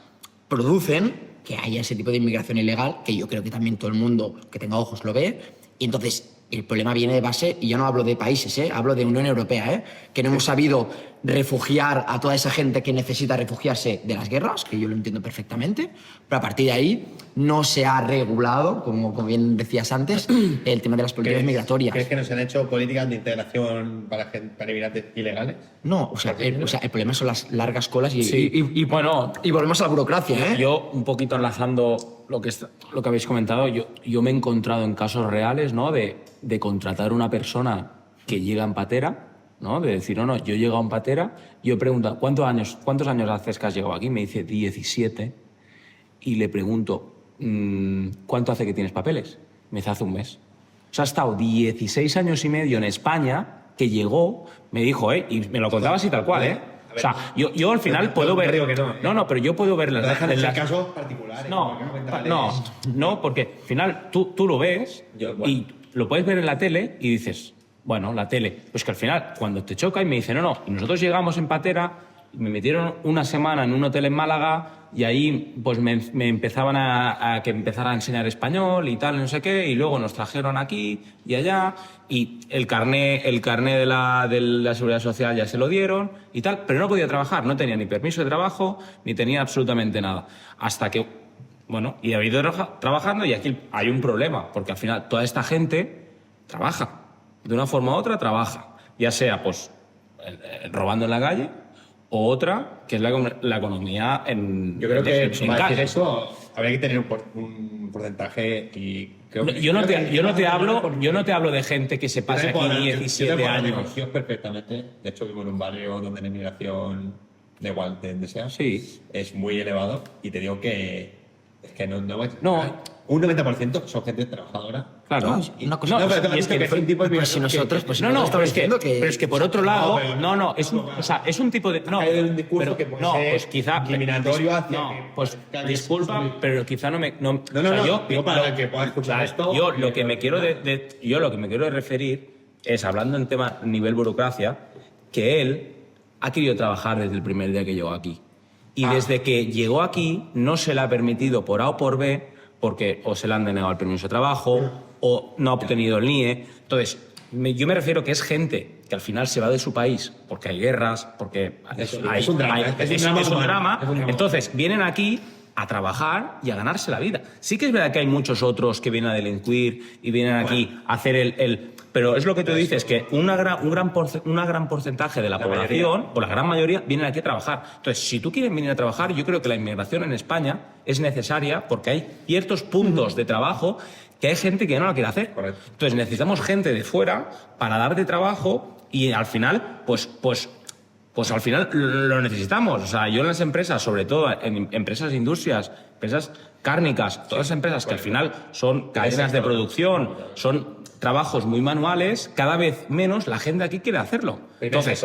producen que haya ese tipo de inmigración ilegal, que yo creo que también todo el mundo que tenga ojos lo ve. Y entonces, el problema viene de base, y yo no hablo de países, hablo de Unión Europea, que no hemos sabido refugiar a toda esa gente que necesita refugiarse de las guerras, que yo lo entiendo perfectamente, pero a partir de ahí no se ha regulado, como bien decías antes, el tema de las políticas migratorias. ¿Crees que no se han hecho políticas de integración para inmigrantes ilegales? No, o sea, el problema son las largas colas Y bueno, y volvemos a la burocracia, ¿eh? yo un poquito enlazando lo que habéis comentado, yo me he encontrado en casos reales, ¿no? De contratar una persona que llega en patera, ¿no? De decir, no, yo he llegado en patera, yo pregunto, ¿cuántos años haces que has llegado aquí? Me dice 17, y le pregunto, ¿cuánto hace que tienes papeles? Me dice, hace un mes. O sea, ha estado 16 años y medio en España, que llegó, me dijo, y me lo contaba así tal cual, O sea, yo al final puedo ver... digo que no, No, pero yo puedo ver Lo dejan en las... casos particulares. No, porque al final tú lo ves y lo puedes ver en la tele y dices, bueno, la tele, pues que al final cuando te choca y me dice, no, y nosotros llegamos en patera, me metieron una semana en un hotel en Málaga y ahí pues me empezaban a que empezara a enseñar español y tal, no sé qué, y luego nos trajeron aquí y allá, y el carné de la Seguridad Social ya se lo dieron y tal, pero no podía trabajar, no tenía ni permiso de trabajo, ni tenía absolutamente nada. Hasta que, bueno, y he ido trabajando, y aquí hay un problema, porque al final toda esta gente trabaja, de una forma u otra trabaja, ya sea pues robando en la calle, o otra, que es la economía en... Yo creo que en para casa. decir eso habría que tener un porcentaje y creo que... Yo no te hablo de gente que se pasa aquí 17 años. Yo perfectamente. De hecho, vivo en un barrio donde la inmigración, da igual de donde sea, Sí. es muy elevado. Y te digo que es que no Un 90% son gente trabajadora. Claro. Una cosa, No, pero y es que es un tipo de pues si migración nosotros, pues No, estamos pero diciendo que... es que por otro lado, pero es un tipo de... No, Hay un discurso pero, que puede no, ser pues quizá... discriminatorio hacia No, que- pues que alguien- disculpa, pero quizá no me... No, digo para el que pueda escuchar esto. Yo lo que me quiero referir es, hablando en tema nivel burocracia, que él ha querido trabajar desde el primer día que llegó aquí. Y desde que llegó aquí no se le ha permitido por A o por B, porque o se le han denegado el permiso de trabajo o no ha obtenido el NIE. Entonces, yo me refiero que es gente que al final se va de su país porque hay guerras, porque Es un drama, es un drama. Entonces, vienen aquí a trabajar y a ganarse la vida. Sí que es verdad que hay muchos otros que vienen a delinquir y vienen aquí a hacer pero es lo que tú dices, que un gran porcentaje de la población, o la gran mayoría, vienen aquí a trabajar. Entonces, si tú quieres venir a trabajar, yo creo que la inmigración en España es necesaria porque hay ciertos puntos de trabajo que hay gente que no la quiere hacer. Correcto. Entonces, necesitamos gente de fuera para dar de trabajo y al final, pues al final lo necesitamos. O sea, yo en las empresas, sobre todo en empresas de industrias, empresas cárnicas, todas las empresas que al final son cadenas de producción, son trabajos muy manuales, cada vez menos la gente aquí quiere hacerlo. Entonces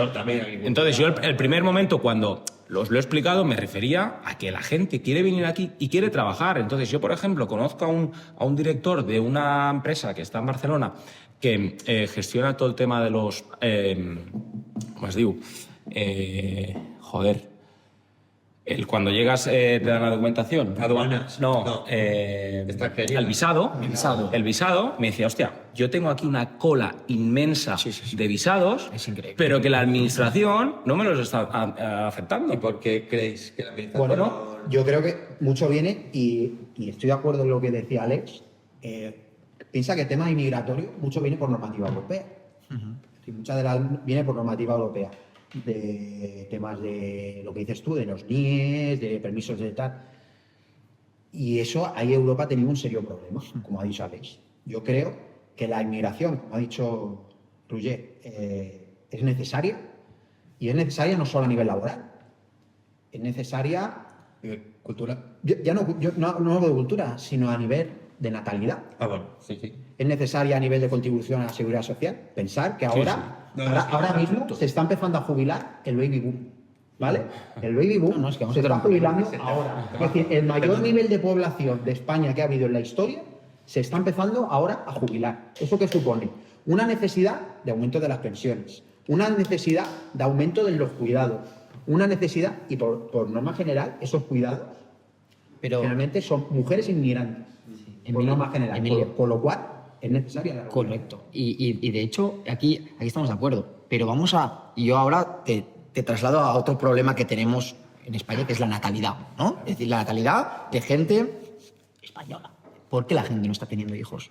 yo el primer momento cuando os lo he explicado me refería a que la gente quiere venir aquí y quiere trabajar. Entonces yo, por ejemplo, conozco a un director de una empresa que está en Barcelona que gestiona todo el tema de los... ¿cómo es digo? Cuando llegas te dan la documentación. Aduanas. No, Extranjería. el visado. El visado me decía, hostia, yo tengo aquí una cola inmensa de visados, Es increíble. pero que la administración no me los está aceptando. ¿Y por qué creéis que la administración Bueno, yo creo que mucho viene, y estoy de acuerdo en lo que decía Alex, piensa que el tema inmigratorio mucho viene por normativa europea. Sí, mucha de la viene por normativa europea, de temas de lo que dices tú, de los NIES, de permisos de tal. Y eso, ahí Europa ha tenido un serio problema, como ha dicho Alex. Yo creo que la inmigración, como ha dicho Roger, es necesaria, y es necesaria no solo a nivel laboral, es necesaria, cultura? yo no hablo de cultura, sino a nivel de natalidad. Ah, bueno, sí. Es necesaria a nivel de contribución a la seguridad social. Pensar que ahora, No, ahora mismo se está empezando a jubilar el baby boom. ¿Vale? El baby boom No, es que vamos se a está hacer jubilando ahora. Es decir, el mayor nivel de población de España que ha habido en la historia se está empezando ahora a jubilar. ¿Eso qué supone? Una necesidad de aumento de las pensiones, una necesidad de aumento de los cuidados, una necesidad, y por norma general, esos cuidados Pero, generalmente son mujeres inmigrantes, por norma general. Emilio. Con lo cual, es necesaria la regulación. correcto. Y de hecho, aquí estamos de acuerdo. Pero yo ahora te traslado a otro problema que tenemos en España, que es la natalidad, ¿no? Es decir, la natalidad de gente española. ¿Por qué la gente no está teniendo hijos?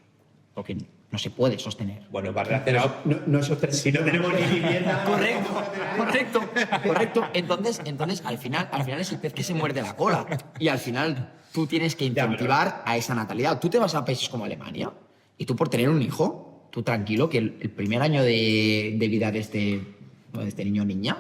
Porque no se puede sostener. Bueno, va relacionado. No es sostenible. Si no tenemos ni vivienda. Correcto. Entonces al final es el pez que se muerde la cola. Y al final tú tienes que incentivar a esa natalidad. Tú te vas a países como Alemania y tú por tener un hijo, tú tranquilo que el primer año de vida de este niño o niña,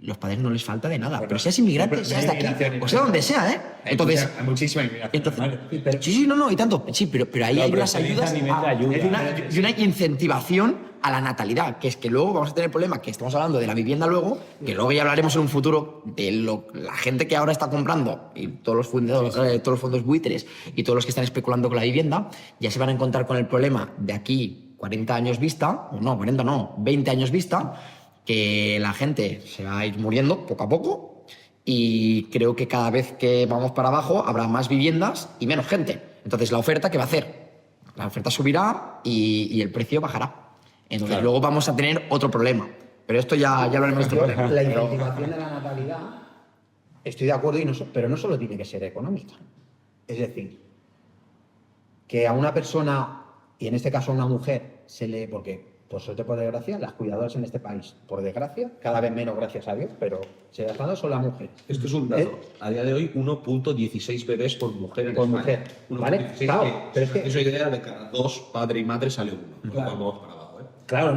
los padres no les falta de nada. Bueno, pero seas inmigrante, pero seas de aquí, inmigración, o sea donde sea, ¿eh? Entonces, Hay muchísima inmigración. sí, no, y tanto. Sí, pero ahí No, hay pero unas se dice ayudas a nivel de ayuda. y una incentivación a la natalidad, que es que luego vamos a tener el problema que estamos hablando de la vivienda luego, que luego ya hablaremos en un futuro de la gente que ahora está comprando y todos los fondos buitres y todos los que están especulando con la vivienda, ya se van a encontrar con el problema de aquí 40 años vista, o no, 40 no, 20 años vista, que la gente se va a ir muriendo poco a poco y creo que cada vez que vamos para abajo habrá más viviendas y menos gente. Entonces, ¿la oferta qué va a hacer? La oferta subirá y el precio bajará. Entonces, luego vamos a tener otro problema. Pero esto ya hablaremos de este Yo, problema. la incentivación de la natalidad, estoy de acuerdo, pero no solo tiene que ser económica. Es decir, que a una persona, y en este caso a una mujer, porque por suerte, por desgracia, las cuidadoras en este país, por desgracia, cada vez menos, gracias a Dios, pero se las dando son las mujeres. Esto es un dato. A día de hoy, 1.16 bebés por mujer en Por España. mujer, ¿vale? 1.16, Claro, pero es que- eso idea de cada 2 padre y madre sale uno. Claro. Vamos para abajo, ¿eh? Claro,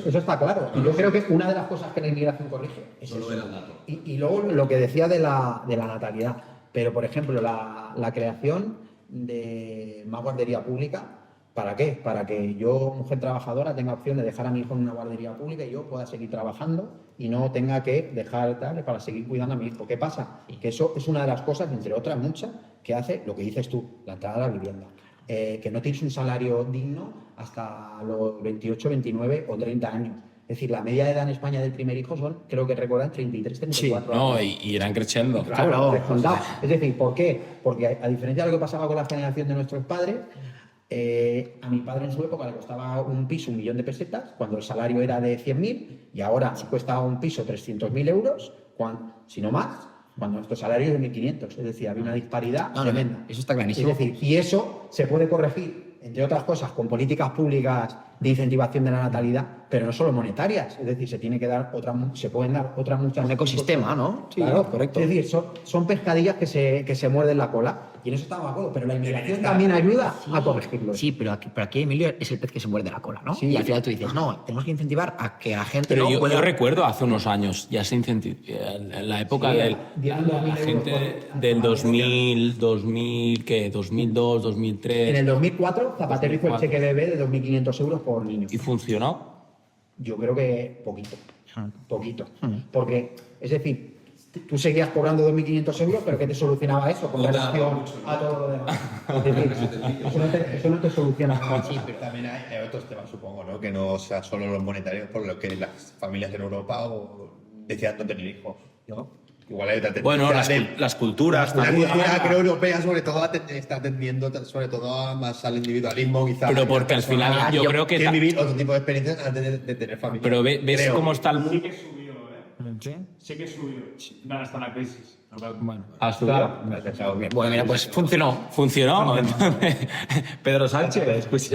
eso está claro. Y yo creo que una de las cosas que la inmigración corrige es Solo eso. era el dato. Y luego lo que decía de la natalidad. Pero, por ejemplo, la creación de más guardería pública, ¿para qué? Para que yo, mujer trabajadora, tenga opción de dejar a mi hijo en una guardería pública y yo pueda seguir trabajando y no tenga que dejar tal para seguir cuidando a mi hijo. ¿Qué pasa? Que eso es una de las cosas, entre otras muchas, que hace lo que dices tú, la entrada a la vivienda. Que no tienes un salario digno hasta los 28, 29 o 30 años. Es decir, la media de edad en España del primer hijo son, creo que recordan, 33, 34 años. No, y irán creciendo. Claro, descontado. Es decir, ¿por qué? Porque a diferencia de lo que pasaba con la generación de nuestros padres, a mi padre en su época le costaba un piso 1 millón de pesetas, cuando el salario era de 100.000, y ahora cuesta un piso 300.000 euros, si no más, cuando nuestro salario es de 1.500. Es decir, había una disparidad tremenda. Eso está clarísimo. Es decir, y eso se puede corregir, entre otras cosas, con políticas públicas de incentivación de la natalidad, pero no solo monetarias. Es decir, se pueden dar otras muchas... Un ecosistema, ¿no? Sí, Claro, correcto. Es decir, son pescadillas que se muerden la cola. Y en eso estamos de acuerdo. Pero la inmigración también ayuda a corregirlo. Sí, pero aquí, Emilio, es el pez que se muerde la cola, ¿no? Sí. Y al final tú dices, no, tenemos que incentivar a que la gente Pero no yo pueda... recuerdo hace unos años, ya se incentivó, en la época Sí, de dieron 2.000 la euros gente por- del 2000, ¿qué? 2002, 2003. En el 2004, Zapatero hizo el cheque bebé de 2.500 euros por niño. ¿Y funcionó? Yo creo que poquito. Porque, es decir, tú seguías cobrando 2.500 euros, pero ¿qué te solucionaba eso con relación a todo lo demás? Es decir, eso no te soluciona nada. Sí, pero también hay otros temas, supongo, ¿no? Que no sea solo los monetarios por lo que las familias en Europa decían no tener hijos. ¿no? Igual hay otra Bueno, tendencia las culturas la también. cultura, creo, europea, sobre todo, está tendiendo sobre todo más al individualismo, quizás. Pero porque al final yo creo que... Quieren vivir otro tipo de experiencias antes de tener familia. Pero ves Creo. cómo está el Sí mundo. que subió, Sí que subió. Van hasta la crisis. Bueno. ¿Has subido? Bueno, mira, pues funcionó. ¿Funcionó? Entonces, Pedro Sánchez. Pues,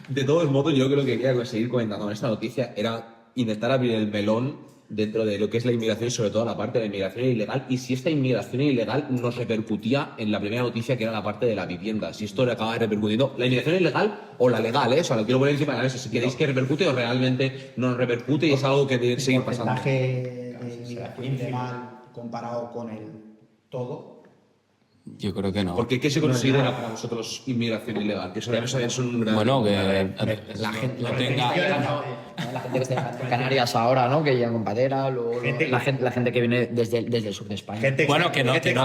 De todos modos, yo creo que quería seguir comentando en esta noticia era intentar abrir el melón dentro de lo que es la inmigración y sobre todo la parte de la inmigración ilegal y si esta inmigración ilegal nos repercutía en la primera noticia que era la parte de la vivienda, si esto le acaba repercutiendo la inmigración ilegal o la legal, o sea, lo quiero poner encima de la mesa, si queréis que repercute o realmente no nos repercute y es algo que debe seguir pasando. El porcentaje de inmigración ilegal comparado con el todo. yo creo que no. Porque ¿qué se considera para vosotros inmigración ilegal? Que eso es un gran... Bueno, que La gente, no tenga... la gente que está en Canarias ahora, ¿no? Que llegan con patera, luego la gente que viene desde el sur de España. Bueno, que no tiene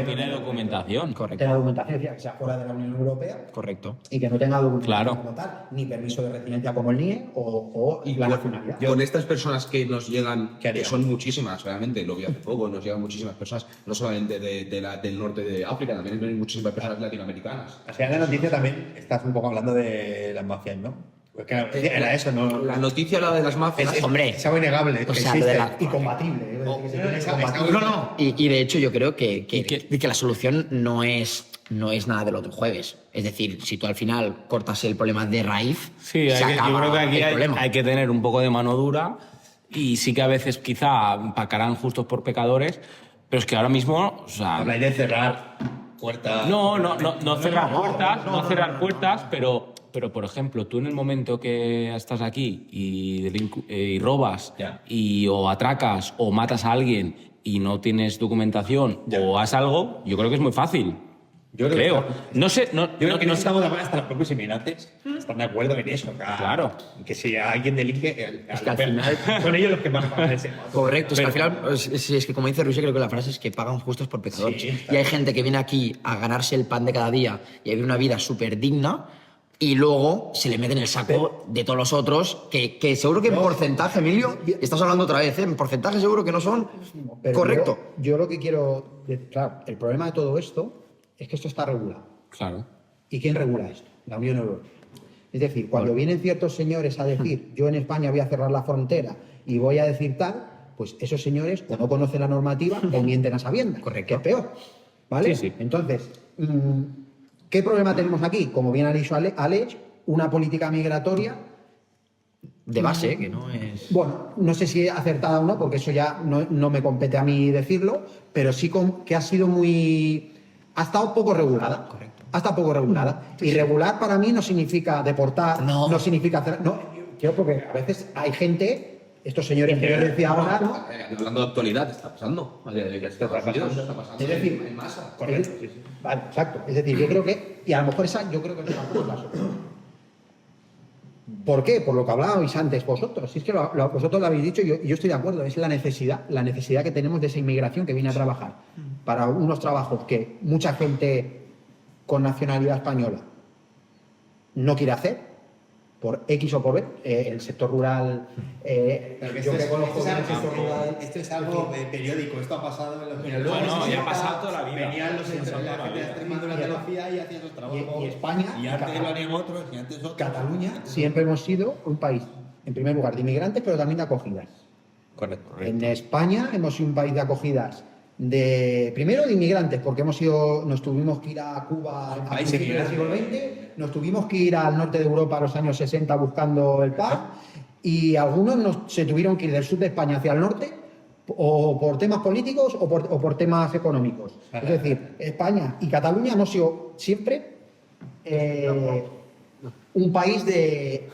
tiene documentación. Correcto. tenga documentación, es decir, que sea fuera de la Unión Europea Correcto. y que no tenga documentación Claro. como tal, ni permiso de residencia como el NIE o la nacionalidad. Con estas personas que nos llegan, ¿Qué haría? que son muchísimas, realmente, lo vi hace poco, nos llegan muchísimas personas, no solamente del norte de África, también hay muchísimas personas latinoamericanas. Al final de la noticia también estás un poco hablando de las mafias, ¿no? Porque la noticia era eso, ¿no? La noticia habla de las mafias. Hombre, Es algo innegable. o sea, existe. lo de la- Y combatible. No, no. Y de hecho yo creo que que- la solución no es nada del otro jueves. Es decir, si tú al final cortas el problema de raíz, Sí, se yo acaba creo que aquí el hay, problema. hay que tener un poco de mano dura y sí que a veces quizá empacarán justos por pecadores, pero es que ahora mismo, o sea, Habláis de cerrar puertas. no cerrar puertas, pero por ejemplo, tú en el momento que estás aquí y robas Ya. o atracas o matas a alguien y no tienes documentación Ya. o has algo, yo creo que es muy fácil. Yo creo creo. que- No sé, Yo creo que no no sé. estamos de acuerdo, hasta los propios inmigrantes están de acuerdo en eso. Claro. Que si alguien delinque, Es que al final- son ellos los que más pagan ese. Correcto, es que al final, es que como dice Rusia, creo que la frase es que pagan justos por pecadores. Sí, y hay gente que viene aquí a ganarse el pan de cada día y a vivir una vida súper digna y luego se le mete en el saco de todos los otros, que seguro que en porcentaje, Emilio, estás hablando otra vez, en porcentaje seguro que no son Pero correcto. Yo lo que quiero. Claro, el problema de todo esto es que esto está regulado. Claro. ¿Y quién regula esto? La Unión Europea. Es decir, cuando vienen ciertos señores a decir, yo en España voy a cerrar la frontera y voy a decir tal, pues esos señores o no conocen la normativa o mienten a sabiendas. Correcto. Que es peor. ¿Vale? Sí, sí. Entonces, ¿qué problema tenemos aquí? Como bien ha dicho Alex, una política migratoria. De base, que no es... Bueno, no sé si acertada o no, porque eso ya no me compete a mí decirlo, pero sí que ha sido muy... Ha estado poco regulada. Correcto. Ha estado poco regulada. Y regular para mí no significa deportar, No. no significa hacer... No, yo porque a veces hay gente, estos señores que yo decía ahora, ¿no? Hablando de actualidad, está pasando. Está pasando. Es decir, en masa. Correcto. Vale, exacto. Es decir, yo creo que... Y a lo mejor esa yo creo que no tampoco es la solución. ¿Por qué? Por lo que hablabais antes vosotros. Si es que vosotros lo habéis dicho y yo estoy de acuerdo. Es la necesidad que tenemos de esa inmigración que viene a trabajar para unos trabajos que mucha gente con nacionalidad española no quiere hacer, por X o por B. El sector rural... yo que conozco bien el sector rural... Esto es algo periódico, esto ha pasado en los Bueno, ya ha pasado toda la vida. Venían los la gente de Extremadura te lo hacía y hacían los trabajos. Y España, Y antes lo harían otros, y antes otros. Cataluña, siempre hemos sido un país, en primer lugar, de inmigrantes, pero también de acogidas. Correcto. En España hemos sido un país de acogidas primero de inmigrantes, porque nos tuvimos que ir a Cuba a país principios del siglo XX, nos tuvimos que ir al norte de Europa a los años 60 buscando el paz, y algunos se tuvieron que ir del sur de España hacia el norte, o por temas políticos o por temas económicos. Es decir, España y Cataluña hemos sido siempre un país de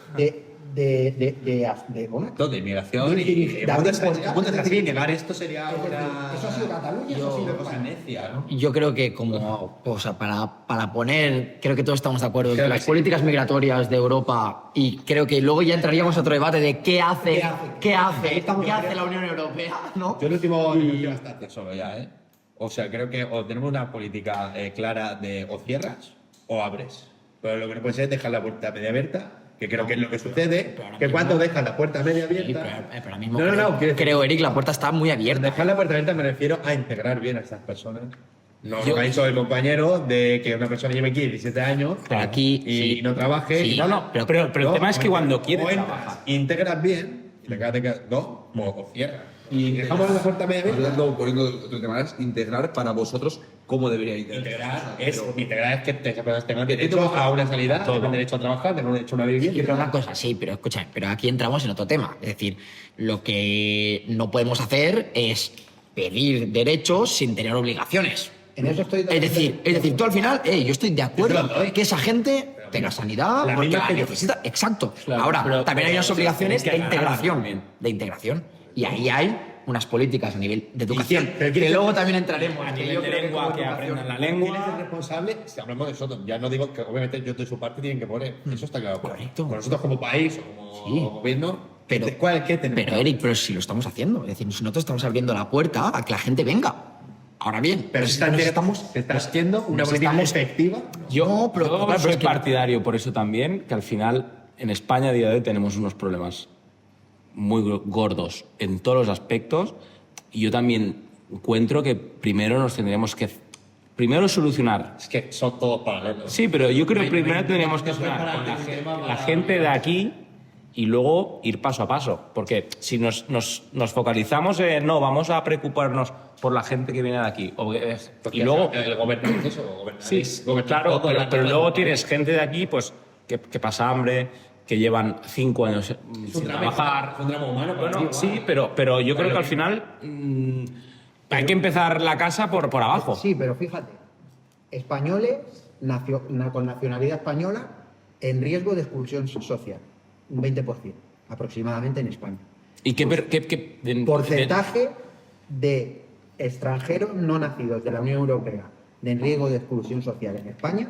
Todo de inmigración De- y de- el de mundo abrir puertas, es es así, decir, negar esto sería Es decir, una eso ha sido Cataluña, eso ha sido cosa España. necia, ¿no? Yo creo que como, o sea, para poner, creo que todos estamos de acuerdo en Creo que que las sí. políticas migratorias de Europa, y creo que luego ya entraríamos a otro debate de qué hace la Unión Europea, ¿no? Yo el último instante solo ya, ¿eh? O sea, creo que o tenemos una política clara de o cierras o abres. Pero lo que no puede ser es dejar la puerta media abierta que creo que es lo que sucede, pero ahora que mismo- cuando dejas la puerta media Sí, abierta... pero ahora mismo No, creo, quiero decir, creo, Eric, la puerta está muy abierta. dejar la puerta abierta me refiero a integrar bien a estas personas. No Yo- lo que ha dicho el compañero de que una persona lleve aquí 17 años Pero aquí, y sí. no trabaje. Sí. y No, pero el tema es que cuando quieres o entras, trabajar. integras bien y te quedas, no, o cierras. Y dejamos la puerta media abierta. Poniendo otro tema es integrar para vosotros cómo debería integrar. Integrar es que te tengas derecho a una salida, tengas derecho a trabajar, tengas derecho a una Sí, vivienda. pero una cosa, sí, pero escucha, pero aquí entramos en otro tema. Es decir, lo que no podemos hacer es pedir derechos sin tener obligaciones. En eso estoy Es decir, tú al final, yo estoy de acuerdo que esa gente tenga sanidad La porque misma la que yo. necesita. Exacto. Claro, Ahora, pero- también hay unas pero obligaciones tienes de que ganar integración. también. De integración. Y ahí hay unas políticas a nivel de educación. pero Que ¿quién- luego también entraremos. A que nivel yo de creo lengua, como que educación- aprendan la ¿Quién es el lengua. responsable? Si hablamos de nosotros, ya no digo que obviamente yo de su parte tienen que poner. Eso está claro. Correcto. Con nosotros como país o como Sí. gobierno, Pero, ¿qué tenemos? pero Eric, pero si lo estamos haciendo. Es decir, nosotros estamos abriendo la puerta a que la gente venga. Ahora bien, Pero si si nos estamos. te estás haciendo una nos política estamos- efectiva. Yo, No, pero- yo claro, soy pero es que- partidario por eso también, que al final en España a día de hoy tenemos unos problemas muy gordos en todos los aspectos y yo también encuentro que primero nos tendríamos que primero solucionar. Es que son todos paralelos. Sí, pero yo creo que primero tendríamos que solucionar con la gente de aquí y luego ir paso a paso. Porque si nos focalizamos en no, vamos a preocuparnos por la gente que viene de aquí. Y luego. el gobierno es eso, Sí, claro, pero luego tienes gente de aquí pues que pasa hambre, que llevan 5 años sin trabajar. Es un drama humano. Bueno, sí, pero yo creo que al final hay que empezar la casa por abajo. Sí, pero fíjate, españoles con nacionalidad española en riesgo de expulsión social, un 20% aproximadamente en España. ¿Y Porcentaje de extranjeros no nacidos de la Unión Europea en riesgo de exclusión social en España,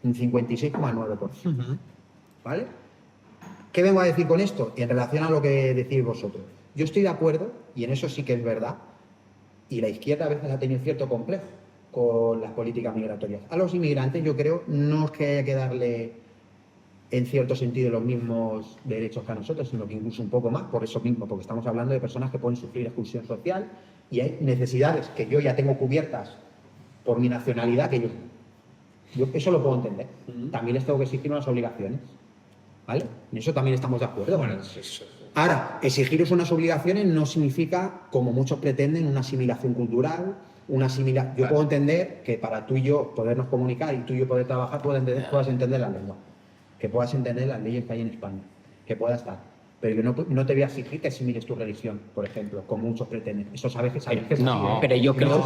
un 56,9%. ¿Vale? ¿Qué vengo a decir con esto? En relación a lo que decís vosotros. Yo estoy de acuerdo, y en eso sí que es verdad, y la izquierda a veces ha tenido cierto complejo con las políticas migratorias. A los inmigrantes yo creo no es que haya que darle en cierto sentido los mismos derechos que a nosotros, sino que incluso un poco más, por eso mismo, porque estamos hablando de personas que pueden sufrir exclusión social y hay necesidades que yo ya tengo cubiertas por mi nacionalidad que yo eso lo puedo entender. También les tengo que exigir unas obligaciones, ¿vale? En eso también estamos de acuerdo. Ahora, exigiros unas obligaciones no significa, como muchos pretenden, una asimilación cultural, Yo puedo entender que para tú y yo podernos comunicar y tú y yo poder trabajar puedas entender la lengua, que puedas entender las leyes que hay en España, que puedas estar. Pero yo no te voy a exigir que asimiles tu religión, por ejemplo, como muchos pretenden. Eso sabes que es así, No, ¿eh? Pero yo creo.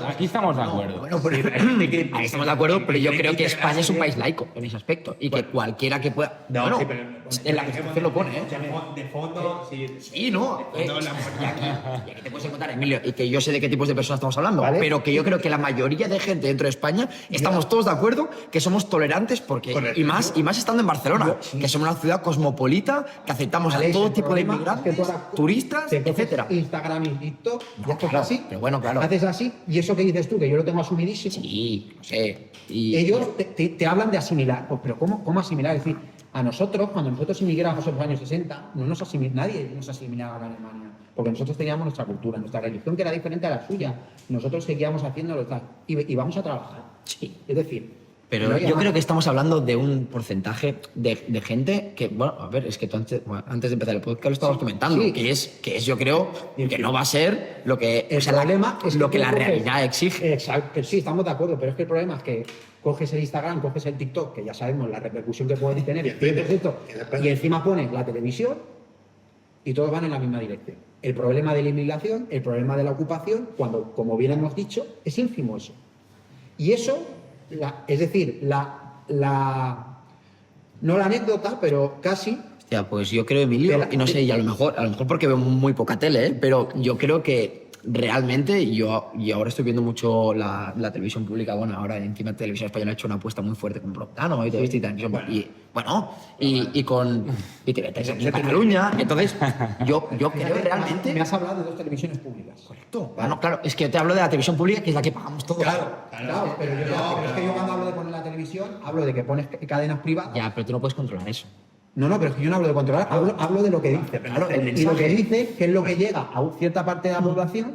aquí estamos de acuerdo. Bueno, pero, ahí estamos de acuerdo, pero yo creo que España es un país laico en ese aspecto y que cualquiera que pueda. No, bueno, sí, pero en la Constitución lo pone, ¿eh? De fondo, sí. Sí, no. No, Y aquí te puedes encontrar, Emilio, y que yo sé de qué tipos de personas estamos hablando, ¿Vale? pero que yo creo que la mayoría de gente dentro de España estamos todos de acuerdo que somos tolerantes porque Correcto. y más estando en Barcelona, que somos una ciudad cosmopolita, que aceptamos a Alex, todo el tipo de problema es que inmigrantes, tú ahora turistas, te coges etcétera. Instagram y TikTok, Ya, ya estás claro, así. pero bueno, claro. Haces así, y eso que dices tú, que yo lo tengo asumidísimo. Sí, no sé. Y Ellos te hablan de asimilar. Pues, pero ¿cómo asimilar? Es decir, a nosotros, cuando nosotros emigramos en los años 60, nadie nos asimilaba a Alemania. Porque nosotros teníamos nuestra cultura, nuestra religión, que era diferente a la suya. Nosotros seguíamos haciéndolo tal. Y vamos a trabajar. Sí. Es decir, Pero no había yo más. creo que estamos hablando de un porcentaje de gente que, bueno, a ver, es que tú antes de empezar el podcast lo estabas comentando, sí. que es yo creo que no va a ser lo que, El o sea, problema es lo que la tú coges- realidad exige. Exacto, sí, estamos de acuerdo, pero es que el problema es que coges el Instagram, coges el TikTok, que ya sabemos la repercusión que puede tener, y encima pones la televisión y todos van en la misma dirección. El problema de la inmigración, el problema de la ocupación, cuando, como bien hemos dicho, es ínfimo eso. Y eso, es decir, no la anécdota, pero casi. Hostia, pues yo creo, Emilio, y no sé, y a lo mejor porque veo muy poca tele, ¿eh? Pero yo creo que realmente y ahora estoy viendo mucho la televisión pública. Bueno, ahora encima la televisión española ha hecho una apuesta muy fuerte con Broncano y todo esto y televisión. Y con TV3 aquí en Cataluña. Entonces, yo creo realmente. Me has hablado de dos televisiones públicas. Correcto. Bueno, claro, es que yo te hablo de la televisión pública, que es la que pagamos todos. Claro, pero es que yo cuando hablo de poner la televisión, hablo de que pones cadenas privadas. Ya, pero tú no puedes controlar eso. No, pero es que yo no hablo de controlar, hablo de lo que dice. Claro, el Y lo mensaje. que dice, que es lo que llega a cierta parte de la población,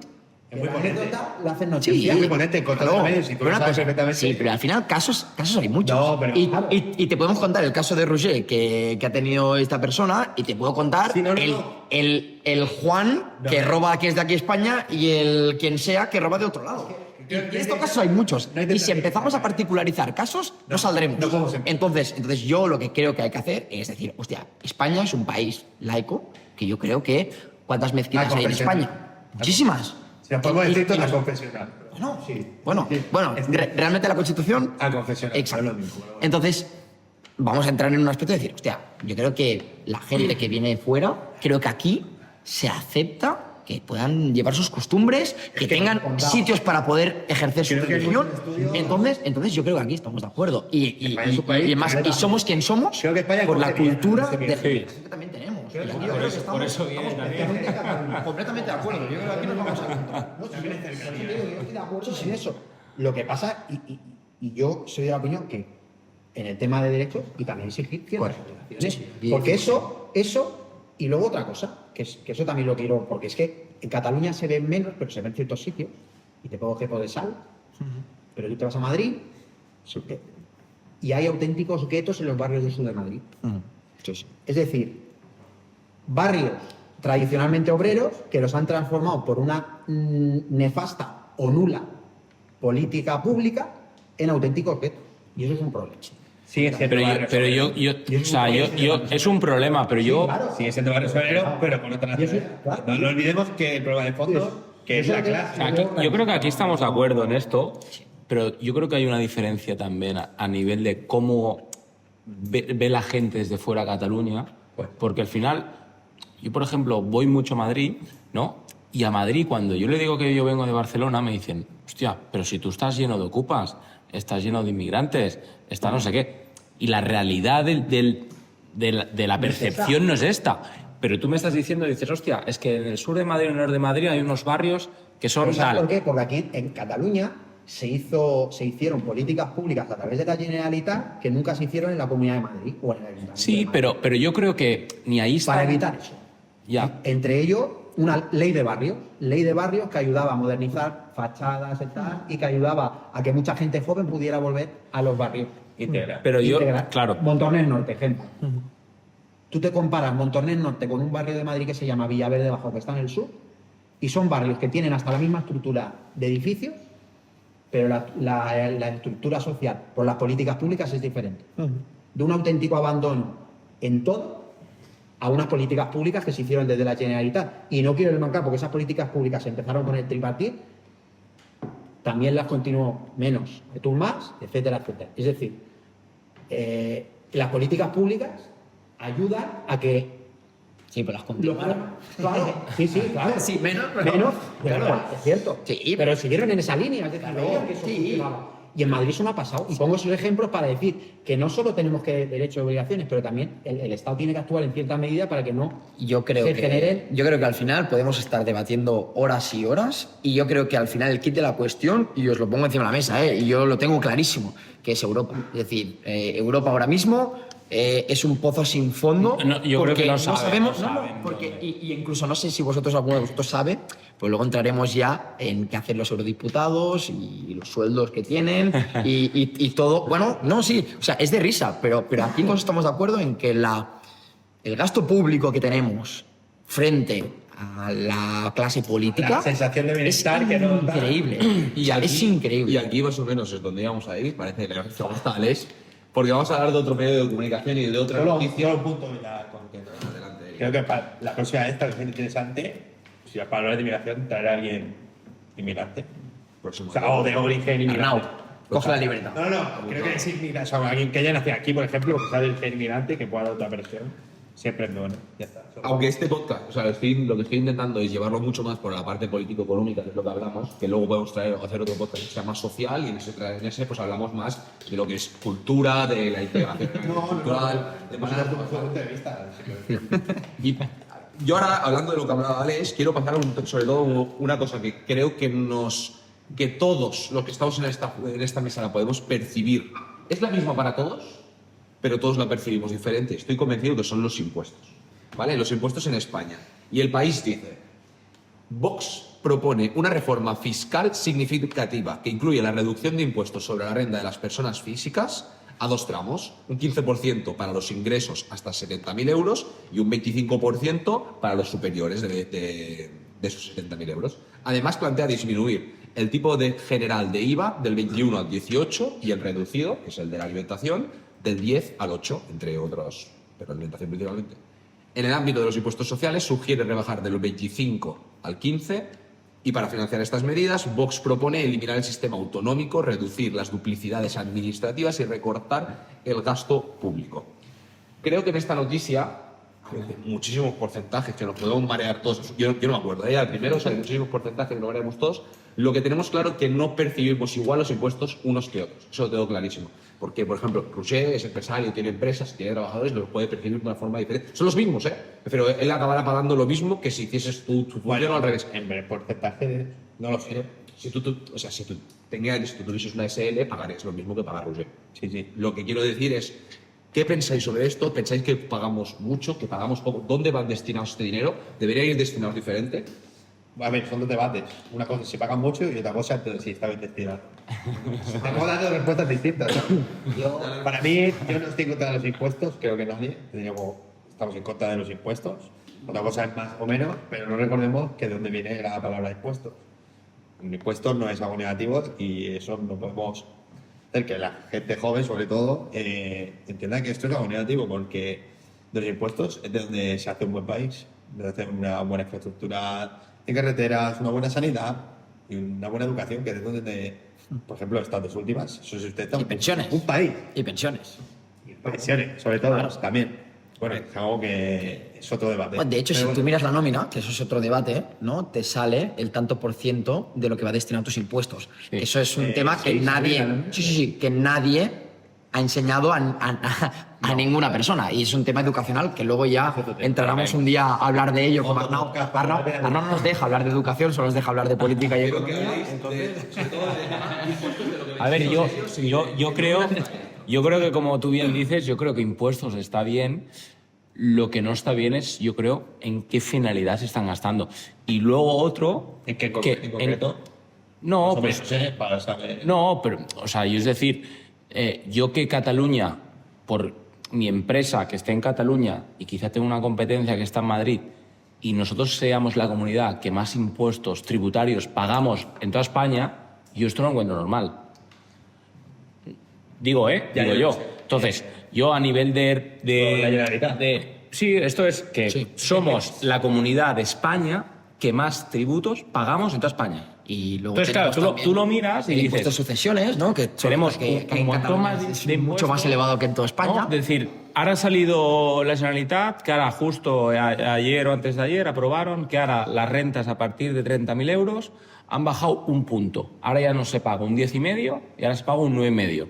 que muy la potente. anécdota la hacen Sí, noticia. muy potente en contra de los medios, y tú lo sabes perfectamente. Sí, pero al final casos hay muchos. No, pero- y te podemos contar el caso de Roger que ha tenido esta persona y te puedo contar Sí, no. el Juan que roba, que es de aquí España, y el quien sea que roba de otro lado. Y en estos casos hay muchos. Y si empezamos a particularizar casos, no saldremos. no podemos empezar. Entonces yo lo que creo que hay que hacer es decir, hostia, España es un país laico, que yo creo que ¿cuántas mezquitas hay en confesional. España? Muchísimas. Si nos podemos Y- decir y- todo y la nos- confesional. Bueno, realmente la Constitución... Al confesional. Exacto. es lo mismo. Entonces, vamos a entrar en un aspecto de decir, hostia, yo creo que la gente que viene de fuera, creo que aquí se acepta que puedan llevar sus costumbres, que tengan sitios para poder ejercer su Creo que hay religión. muchos Entonces yo creo que aquí estamos de acuerdo. Y España es un país además, que- y somos quien somos Creo que España por la coge bien, cultura coge de bien. que también tenemos. Y aquí yo creo que estamos- estamos completamente de acuerdo. Yo creo que aquí nos vamos a encontrar. Yo estoy de acuerdo en eso. Lo que pasa, y yo soy de la opinión que en el tema de derechos y también exigir ciertas obligaciones. Sí. Porque eso, y luego otra cosa, que eso también lo quiero, porque es que en Cataluña se ven menos, pero se ven ciertos sitios, y te pongo ejemplo de Sal, pero tú te vas a Madrid, y hay auténticos guetos en los barrios del sur de Madrid. Es decir, barrios tradicionalmente obreros que los han transformado por una nefasta o nula política pública en auténticos guetos. Y eso es un problema. Sigue siendo Pero yo, o sea, yo, es un problema, pero yo, Sigue siendo barrio obrero, pero con otra nacionalidad. claro. No olvidemos que el problema de fondo, que es la clase. aquí- yo creo que aquí estamos de acuerdo en esto, pero yo creo que hay una diferencia también a nivel de cómo ve la gente desde fuera a Cataluña, porque al final, yo por ejemplo voy mucho a Madrid, ¿no? Y a Madrid, cuando yo le digo que yo vengo de Barcelona, me dicen, hostia, pero si tú estás lleno de ocupas, estás lleno de inmigrantes, está no sé qué. Y la realidad de la percepción no es esta. Pero tú me estás diciendo, dices, hostia, es que en el sur de Madrid y en el norte de Madrid hay unos barrios que son ¿Pero sabes tal. por qué? Porque aquí en Cataluña se hicieron políticas públicas a través de la Generalitat que nunca se hicieron en la Comunidad de Madrid o en el Ayuntamiento de Sí, Madrid. pero yo creo que ni ahí está. Para evitar eso. Ya. Entre ellos, una ley de barrios que ayudaba a modernizar fachadas y que ayudaba a que mucha gente joven pudiera volver a los barrios. Pero yo, Integrar. claro. Montornès Norte, ejemplo. Tú te comparas Montornés Norte con un barrio de Madrid que se llama Villaverde Bajo, que está en el sur, y son barrios que tienen hasta la misma estructura de edificios, pero la estructura social por las políticas públicas es diferente. De un auténtico abandono en todo a unas políticas públicas que se hicieron desde la Generalitat. Y no quiero desmarcar porque esas políticas públicas empezaron con el tripartit, también las continuó menos, Artur Mas, etcétera, etcétera. Es decir, las políticas públicas ayudan a que Sí, pero las continuaron. Claro, sí, claro. Sí, menos, pero- Menos, pero- pero es cierto. Sí, pero siguieron en esa línea, es decir, Claro, veían que eso sí. funcionaba. Y en Madrid eso no ha pasado. Y pongo esos ejemplos para decir que no solo tenemos que derechos y obligaciones, pero también el Estado tiene que actuar en cierta medida para que no Yo creo se que, generen. yo creo que al final podemos estar debatiendo horas y horas y yo creo que al final el kit de la cuestión, y os lo pongo encima de la mesa, y yo lo tengo clarísimo, que es Europa. Es decir, Europa ahora mismo es un pozo sin fondo. No, yo creo porque que no no saben, sabemos, no no, saben porque, dónde. y incluso no sé si alguno de vosotros sabe, pues luego entraremos ya en qué hacen los eurodiputados y los sueldos que tienen y todo. Bueno, no, sí, o sea, es de risa, pero aquí todos estamos de acuerdo en que el gasto público que tenemos frente a la clase política La sensación de bienestar es que nos da. increíble. O sea, es increíble. Y aquí más o menos es donde íbamos a ir, parece que le gusta a Alex, porque vamos a hablar de otro medio de comunicación y de otra noticia. Solo un punto ya concreto. Adelante. Creo que para la próxima vez tal vez es interesante, si para hablar de inmigración, traer a alguien inmigrante. Próximo. O sea, o de origen inmigrante. Arnau, coge la libreta. No, creo que es inmigrante. O sea, alguien que haya nacido aquí, por ejemplo, que sea del ser inmigrante, que pueda dar otra versión, siempre es bueno. Ya está. Aunque este podcast, o sea, lo que estoy intentando es llevarlo mucho más por la parte político-económica, que es lo que hablamos, que luego podemos traer o hacer otro podcast que sea más social y en ese pues hablamos más de lo que es cultura, de la integración cultural, de manera punto de vista. Y yo ahora, hablando de lo que hablaba Alex, quiero pasar sobre todo una cosa que creo que todos los que estamos en esta mesa la podemos percibir. ¿Es la misma para todos? pero todos la percibimos diferente. Estoy convencido que son los impuestos, ¿vale? Los impuestos en España. Y el país dice, Vox propone una reforma fiscal significativa que incluye la reducción de impuestos sobre la renta de las personas físicas a 2 tramos, un 15% para los ingresos hasta 70.000 euros y un 25% para los superiores de esos 70.000 euros. Además, plantea disminuir el tipo de general de IVA del 21 al 18 y el reducido, que es el de la alimentación, del 10 al 8, entre otros, pero alimentación principalmente. En el ámbito de los impuestos sociales, sugiere rebajar del 25 al 15. Y para financiar estas medidas, Vox propone eliminar el sistema autonómico, reducir las duplicidades administrativas y recortar el gasto público. Creo que en esta noticia, muchísimos porcentajes que nos podemos marear todos, yo no me acuerdo, al primero, o sea, hay muchísimos porcentajes que nos mareamos todos, lo que tenemos claro es que no percibimos igual los impuestos unos que otros, eso lo tengo clarísimo. Porque, por ejemplo, Roger es empresario, tiene empresas, tiene trabajadores, los puede percibir de una forma diferente. Son los mismos, pero él acabará pagando lo mismo que si hicieses tu función al revés. En porcentaje, no lo sé. Si tú tuvieses una SL, pagarías lo mismo que paga Roger. Sí. Lo que quiero decir es, ¿qué pensáis sobre esto? ¿Pensáis que pagamos mucho, que pagamos poco? ¿Dónde van destinados este dinero? ¿Debería ir destinado diferente? A ver, son dos debates. Una cosa es si pagan mucho y otra cosa es si está bien destinado. Tengo dando respuestas distintas, ¿no? Para mí, yo no estoy en contra de los impuestos, creo que nadie. Estamos en contra de los impuestos. Otra cosa es más o menos, pero no recordemos que de dónde viene la palabra impuestos. Un impuesto no es algo negativo y eso no podemos hacer que la gente joven, sobre todo, entienda que esto es algo negativo, porque de los impuestos es de donde se hace un buen país, de donde se hace una buena infraestructura en carreteras, una buena sanidad y una buena educación, que es donde, por ejemplo, estas dos últimas, eso sustenta Y pensiones. un país. Y pensiones. Y pensiones, sobre todo, también. Bueno, es algo que es otro debate. Bueno, de hecho, Pero si tú miras la nómina, que eso es otro debate, ¿no? Te sale el tanto por ciento de lo que va destinado a tus impuestos. Eso es un tema que que nadie ha enseñado a ninguna persona. Y es un tema educacional que luego ya entraremos un día a hablar de ello con Arnau. Arnau no nos deja hablar de educación, solo nos deja hablar de política y economía. A ver, yo creo que, como tú bien dices, yo creo que impuestos está bien. Lo que no está bien es, yo creo, en qué finalidad se están gastando. Y luego otro... ¿En qué concreto? No, Sobre pues, eso, para saber. no, pero, o sea, yo es decir, yo que Cataluña, por mi empresa que esté en Cataluña y quizá tenga una competencia que está en Madrid, y nosotros seamos la comunidad que más impuestos tributarios pagamos en toda España, yo esto no lo encuentro normal. Digo yo. Entonces, yo a nivel sí, esto es que somos la comunidad de España que más tributos pagamos en toda España. Y luego Entonces, claro, tú lo miras y el dices... impuesto de sucesiones, ¿no? Que tenemos que un en montón Cataluña más es de mucho impuestos, más elevado que en toda España. ¿no? Es decir, ahora ha salido la Generalitat, que ahora justo ayer o antes de ayer aprobaron que ahora las rentas a partir de 30.000 euros han bajado un punto. Ahora ya no se paga un 10,5 y ahora se paga un 9,5.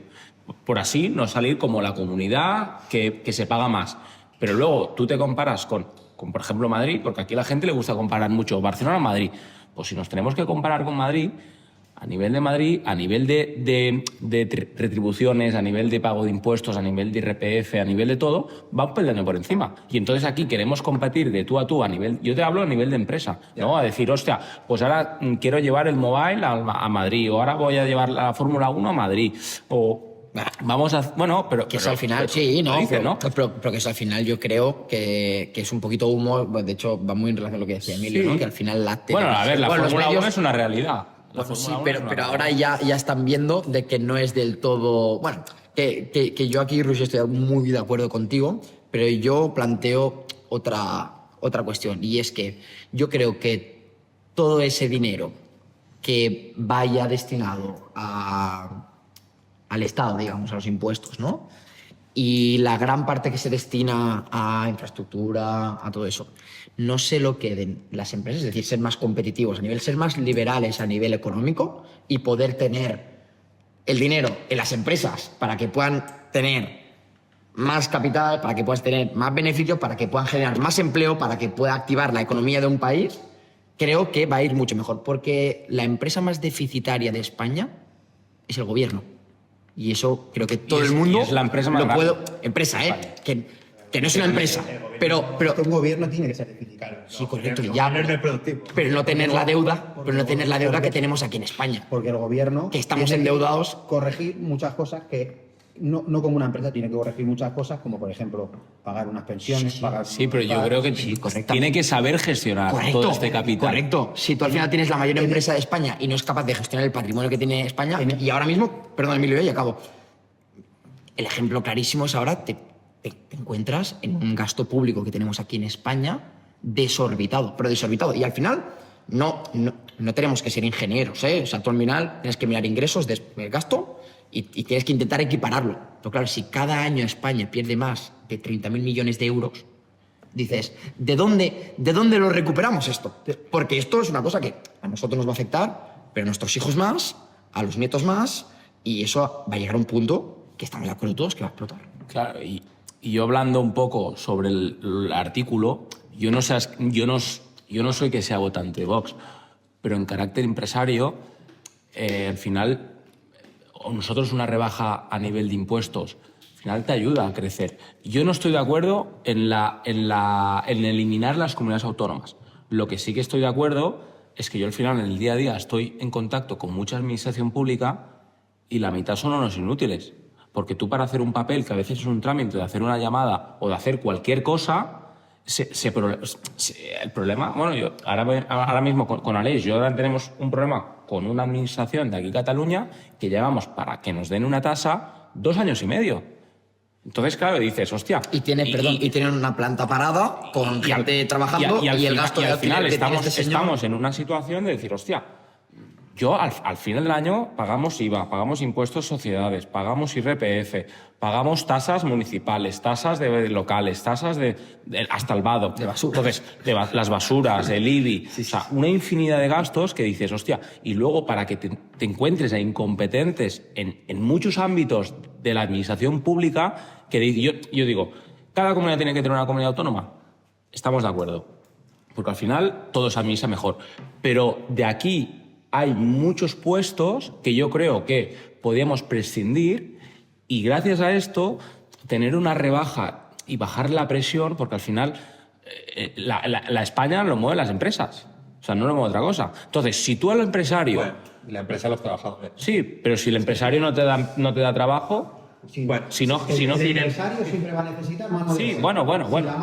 Por así no salir como la comunidad que se paga más. Pero luego tú te comparas con, por ejemplo, Madrid, porque aquí a la gente le gusta comparar mucho Barcelona o Madrid. Pues si nos tenemos que comparar con Madrid, a nivel de Madrid, a nivel de retribuciones, a nivel de pago de impuestos, a nivel de IRPF, a nivel de todo, va un peldaño por encima. Y entonces aquí queremos competir de tú a tú a nivel... Yo te hablo a nivel de empresa, ¿no? A decir, hostia, pues ahora quiero llevar el mobile a Madrid, o ahora voy a llevar la Fórmula 1 a Madrid, o... Vamos a... Bueno, pero... Que eso al final, sí, ¿no? Pero que eso al final yo creo que es un poquito humo. De hecho, va muy en relación a lo que decía Emilio, ¿no? Que al final la Bueno, a ver, la Fórmula 1 es una realidad. Bueno, sí, pero ahora ya están viendo de que no es del todo... Bueno, que yo aquí, Rusia, estoy muy de acuerdo contigo, pero yo planteo otra cuestión, y es que yo creo que todo ese dinero que vaya destinado al Estado, digamos, a los impuestos, ¿no? Y la gran parte que se destina a infraestructura, a todo eso, no se lo queden las empresas, es decir, ser más competitivos a nivel, ser más liberales a nivel económico y poder tener el dinero en las empresas para que puedan tener más capital, para que puedan tener más beneficios, para que puedan generar más empleo, para que pueda activar la economía de un país, creo que va a ir mucho mejor, porque la empresa más deficitaria de España es el gobierno. Y eso creo que todo Y es- el mundo y es la empresa más lo grande. Empresa, que no es una empresa, pero Un gobierno tiene que ser eficaz. sí, correcto, No, ya, no es productivo. pero no tener la deuda que tenemos aquí en España. Porque el gobierno Que estamos tiene endeudados. corregir muchas cosas que no como una empresa tiene que corregir muchas cosas, como por ejemplo pagar unas pensiones, pagar Sí, pero yo pagar- creo que Sí, correcto. tiene que saber gestionar Correcto, todo este capital. correcto. Si tú al final tienes la mayor empresa de España y no es capaz de gestionar el patrimonio que tiene España, y ahora mismo, perdón Emilio, y acabo. El ejemplo clarísimo es ahora te encuentras en un gasto público que tenemos aquí en España desorbitado, pero desorbitado. Y al final no tenemos que ser ingenieros, ¿eh? O sea, tú al final tienes que mirar ingresos, gasto y tienes que intentar equipararlo. Pero claro, si cada año España pierde más de 30.000 millones de euros, dices, ¿de dónde lo recuperamos esto? Porque esto es una cosa que a nosotros nos va a afectar, pero a nuestros hijos más, a los nietos más, y eso va a llegar a un punto que estamos de acuerdo todos que va a explotar. Claro, y yo hablando un poco sobre el artículo, yo no soy que sea votante de Vox, pero en carácter empresario, al final, nosotros una rebaja a nivel de impuestos, al final te ayuda a crecer. Yo no estoy de acuerdo en eliminar las comunidades autónomas. Lo que sí que estoy de acuerdo es que yo al final, en el día a día, estoy en contacto con mucha administración pública y la mitad son unos inútiles. Porque tú, para hacer un papel, que a veces es un trámite de hacer una llamada o de hacer cualquier cosa, el problema, bueno, yo ahora mismo con Aleix, yo ahora tenemos un problema con una administración de aquí Cataluña que llevamos para que nos den una tasa 2 años y medio. Entonces, claro, dices, hostia. Y tienen una planta parada con gente trabajando y el gasto de al final alquiler que tiene este señor. estamos en una situación de decir, hostia, yo al final del año pagamos IVA, pagamos impuestos sociedades, pagamos IRPF, pagamos tasas municipales, tasas de locales, tasas hasta el vado. De basura. Entonces, las basuras, el IBI, o sea, una infinidad de gastos que dices, hostia, y luego para que te encuentres a incompetentes en muchos ámbitos de la administración pública, que yo digo, ¿cada comunidad tiene que tener una comunidad autónoma? Estamos de acuerdo, porque al final todo se administra mejor. Pero de aquí hay muchos puestos que yo creo que podíamos prescindir y gracias a esto tener una rebaja y bajar la presión, porque al final la España lo mueven las empresas, o sea, no lo mueve otra cosa. Entonces, si tú al empresario... Bueno, y la empresa de los trabajadores. Sí, pero si el empresario no te da trabajo... Sí. Bueno, Si no el tienen... empresario siempre va a necesitar mano de Sí, obra. bueno. Si la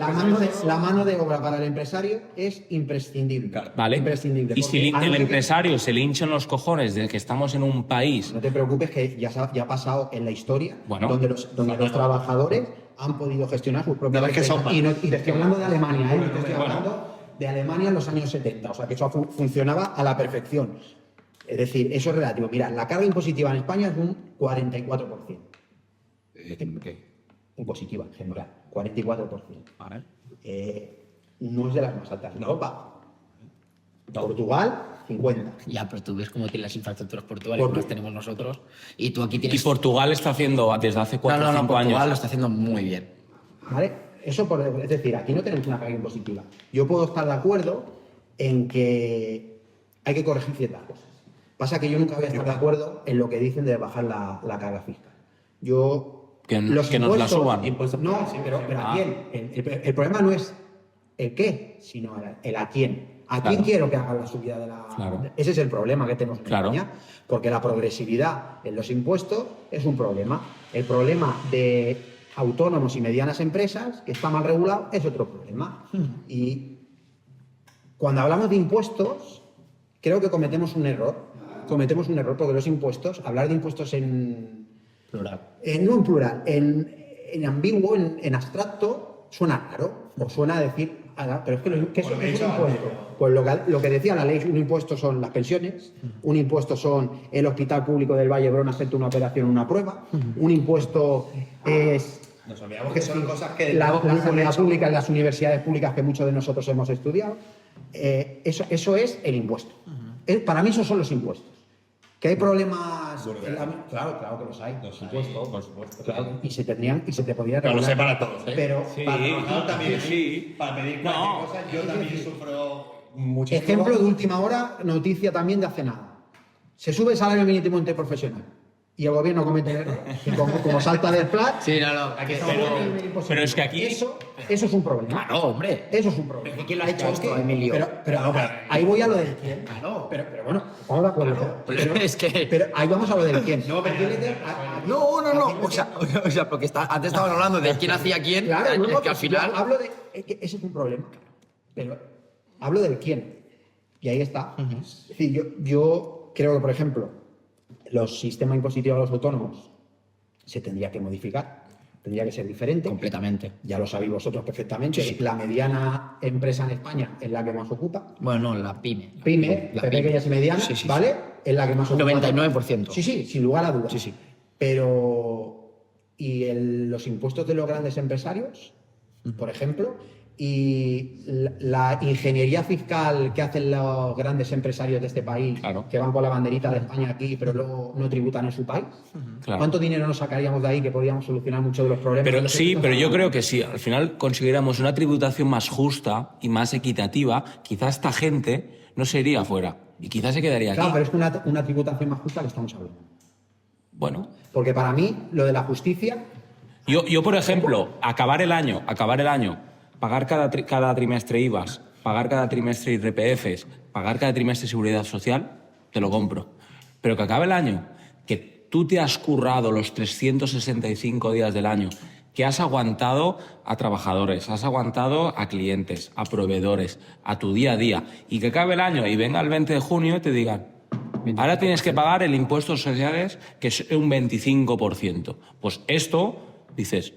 mano de obra- La mano de obra para el empresario es imprescindible. Vale. Imprescindible. Y si Porque a no el ser que- empresario se le hinchan los cojones de que estamos en un país... No te preocupes, que ya ha pasado en la historia Bueno. donde los trabajadores han podido gestionar sus propias No, es que son empresas. Y te estoy hablando de Alemania, ¿eh? No te estoy hablando de Alemania en los años 70. O sea, que eso funcionaba a la perfección. Es decir, eso es relativo. Mira, la carga impositiva en España es un 44%. Impositiva en general, 44%. Vale. No es de las más altas de Europa. Portugal, 50%. Ya, pero tú ves cómo tienen las infraestructuras portuarias que las tenemos nosotros. Y tú aquí Y tienes... Portugal está haciendo desde hace 4 o 5 Portugal años... lo está haciendo muy bien. ¿Vale? Es decir, aquí no tenemos una carga impositiva. Yo puedo estar de acuerdo en que hay que corregir ciertas cosas. Pasa que yo nunca voy a estar de acuerdo en lo que dicen de bajar la carga fiscal. Que nos la suban. No, pero ¿a quién? El problema no es el qué, sino el a quién. ¿A quién quiero que haga la subida de la...? Claro. Ese es el problema que tenemos en Claro. España, porque la progresividad en los impuestos es un problema. El problema de autónomos y medianas empresas, que está mal regulado, es otro problema. Y cuando hablamos de impuestos, creo que cometemos un error. Cometemos un error porque los impuestos, hablar de impuestos en... Plural. No en plural, en ambiguo, en abstracto, suena raro. O suena a decir, pero es que ¿qué es un impuesto? Pues lo que decía la ley, un impuesto son las pensiones, un impuesto son el Hospital Público del Valle Brón acepta una operación, una prueba, un impuesto es... Nos olvidamos que son cosas que la sanidad pública en las universidades públicas que muchos de nosotros hemos estudiado. Eso es el impuesto. Para mí esos son los impuestos. ¿Que hay problemas? Claro que los hay. Por supuesto. Claro, y se te podría Pero lo regular. sé para todos, ¿eh? Pero Para trabajar también, sí. para pedir No. cualquier cosa, yo también sufro muchísimo. ejemplo de última hora, noticia también de hace nada. Se sube el salario mínimo interprofesional y el gobierno comete el error y como salta del plat. Sí, no. Pero es que aquí. Eso es un problema. Claro, hombre. Eso es un problema. ¿Quién lo ha hecho esto, Emilio? Pero ahí voy a lo del quién. Claro. Pero bueno, estamos de acuerdo. Pero es que. Pero ahí vamos a lo del quién. No. O sea, porque antes estábamos hablando de quién hacía quién. Claro, es que al final. Yo hablo de. Que ese es un problema. Pero hablo del quién. Y ahí está. Es decir, yo creo que, por ejemplo, los sistemas impositivos a los autónomos se tendría que modificar, tendría que ser diferente. Completamente. Ya lo sabéis vosotros perfectamente. Sí. La mediana empresa en España es la que más ocupa. Bueno, no, la pyme. La pequeñas y medianas, Sí. ¿vale? Es la que más ocupa. 99%. Sí, sin lugar a dudas. Sí. Pero, ¿y los impuestos de los grandes empresarios, por ejemplo? Y la ingeniería fiscal que hacen los grandes empresarios de este país, Claro. que van con la banderita de España aquí, pero luego no tributan en su país. Claro. ¿Cuánto dinero nos sacaríamos de ahí que podríamos solucionar muchos de los problemas? Pero de los sí, que pero yo estamos creo que si al final consiguiéramos una tributación más justa y más equitativa, quizás esta gente no se iría afuera y quizás se quedaría aquí. Claro, pero es que una tributación más justa que estamos hablando. Bueno, Porque para mí, lo de la justicia. yo por ejemplo, acabar el año, pagar cada trimestre IVAs, pagar cada trimestre IRPFs, pagar cada trimestre Seguridad Social, te lo compro. Pero que acabe el año, que tú te has currado los 365 días del año, que has aguantado a trabajadores, has aguantado a clientes, a proveedores, a tu día a día, y que acabe el año y venga el 20 de junio y te digan, ahora tienes que pagar el impuesto sociales, que es un 25%. Pues esto, dices,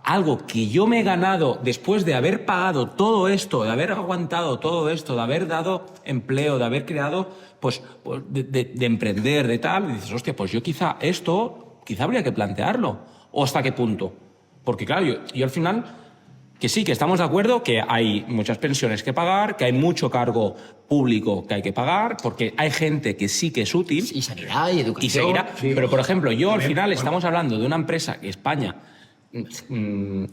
algo que yo me he ganado después de haber pagado todo esto, de haber aguantado todo esto, de haber dado empleo, de haber creado, pues de emprender, de tal, y dices, hostia, pues yo quizá habría que plantearlo. ¿O hasta qué punto? Porque claro, yo al final, que sí, que estamos de acuerdo que hay muchas pensiones que pagar, que hay mucho cargo público que hay que pagar, porque hay gente que sí que es útil. Y sanidad y educación. Y seguirá. Pero, por ejemplo, al final estamos hablando de una empresa que España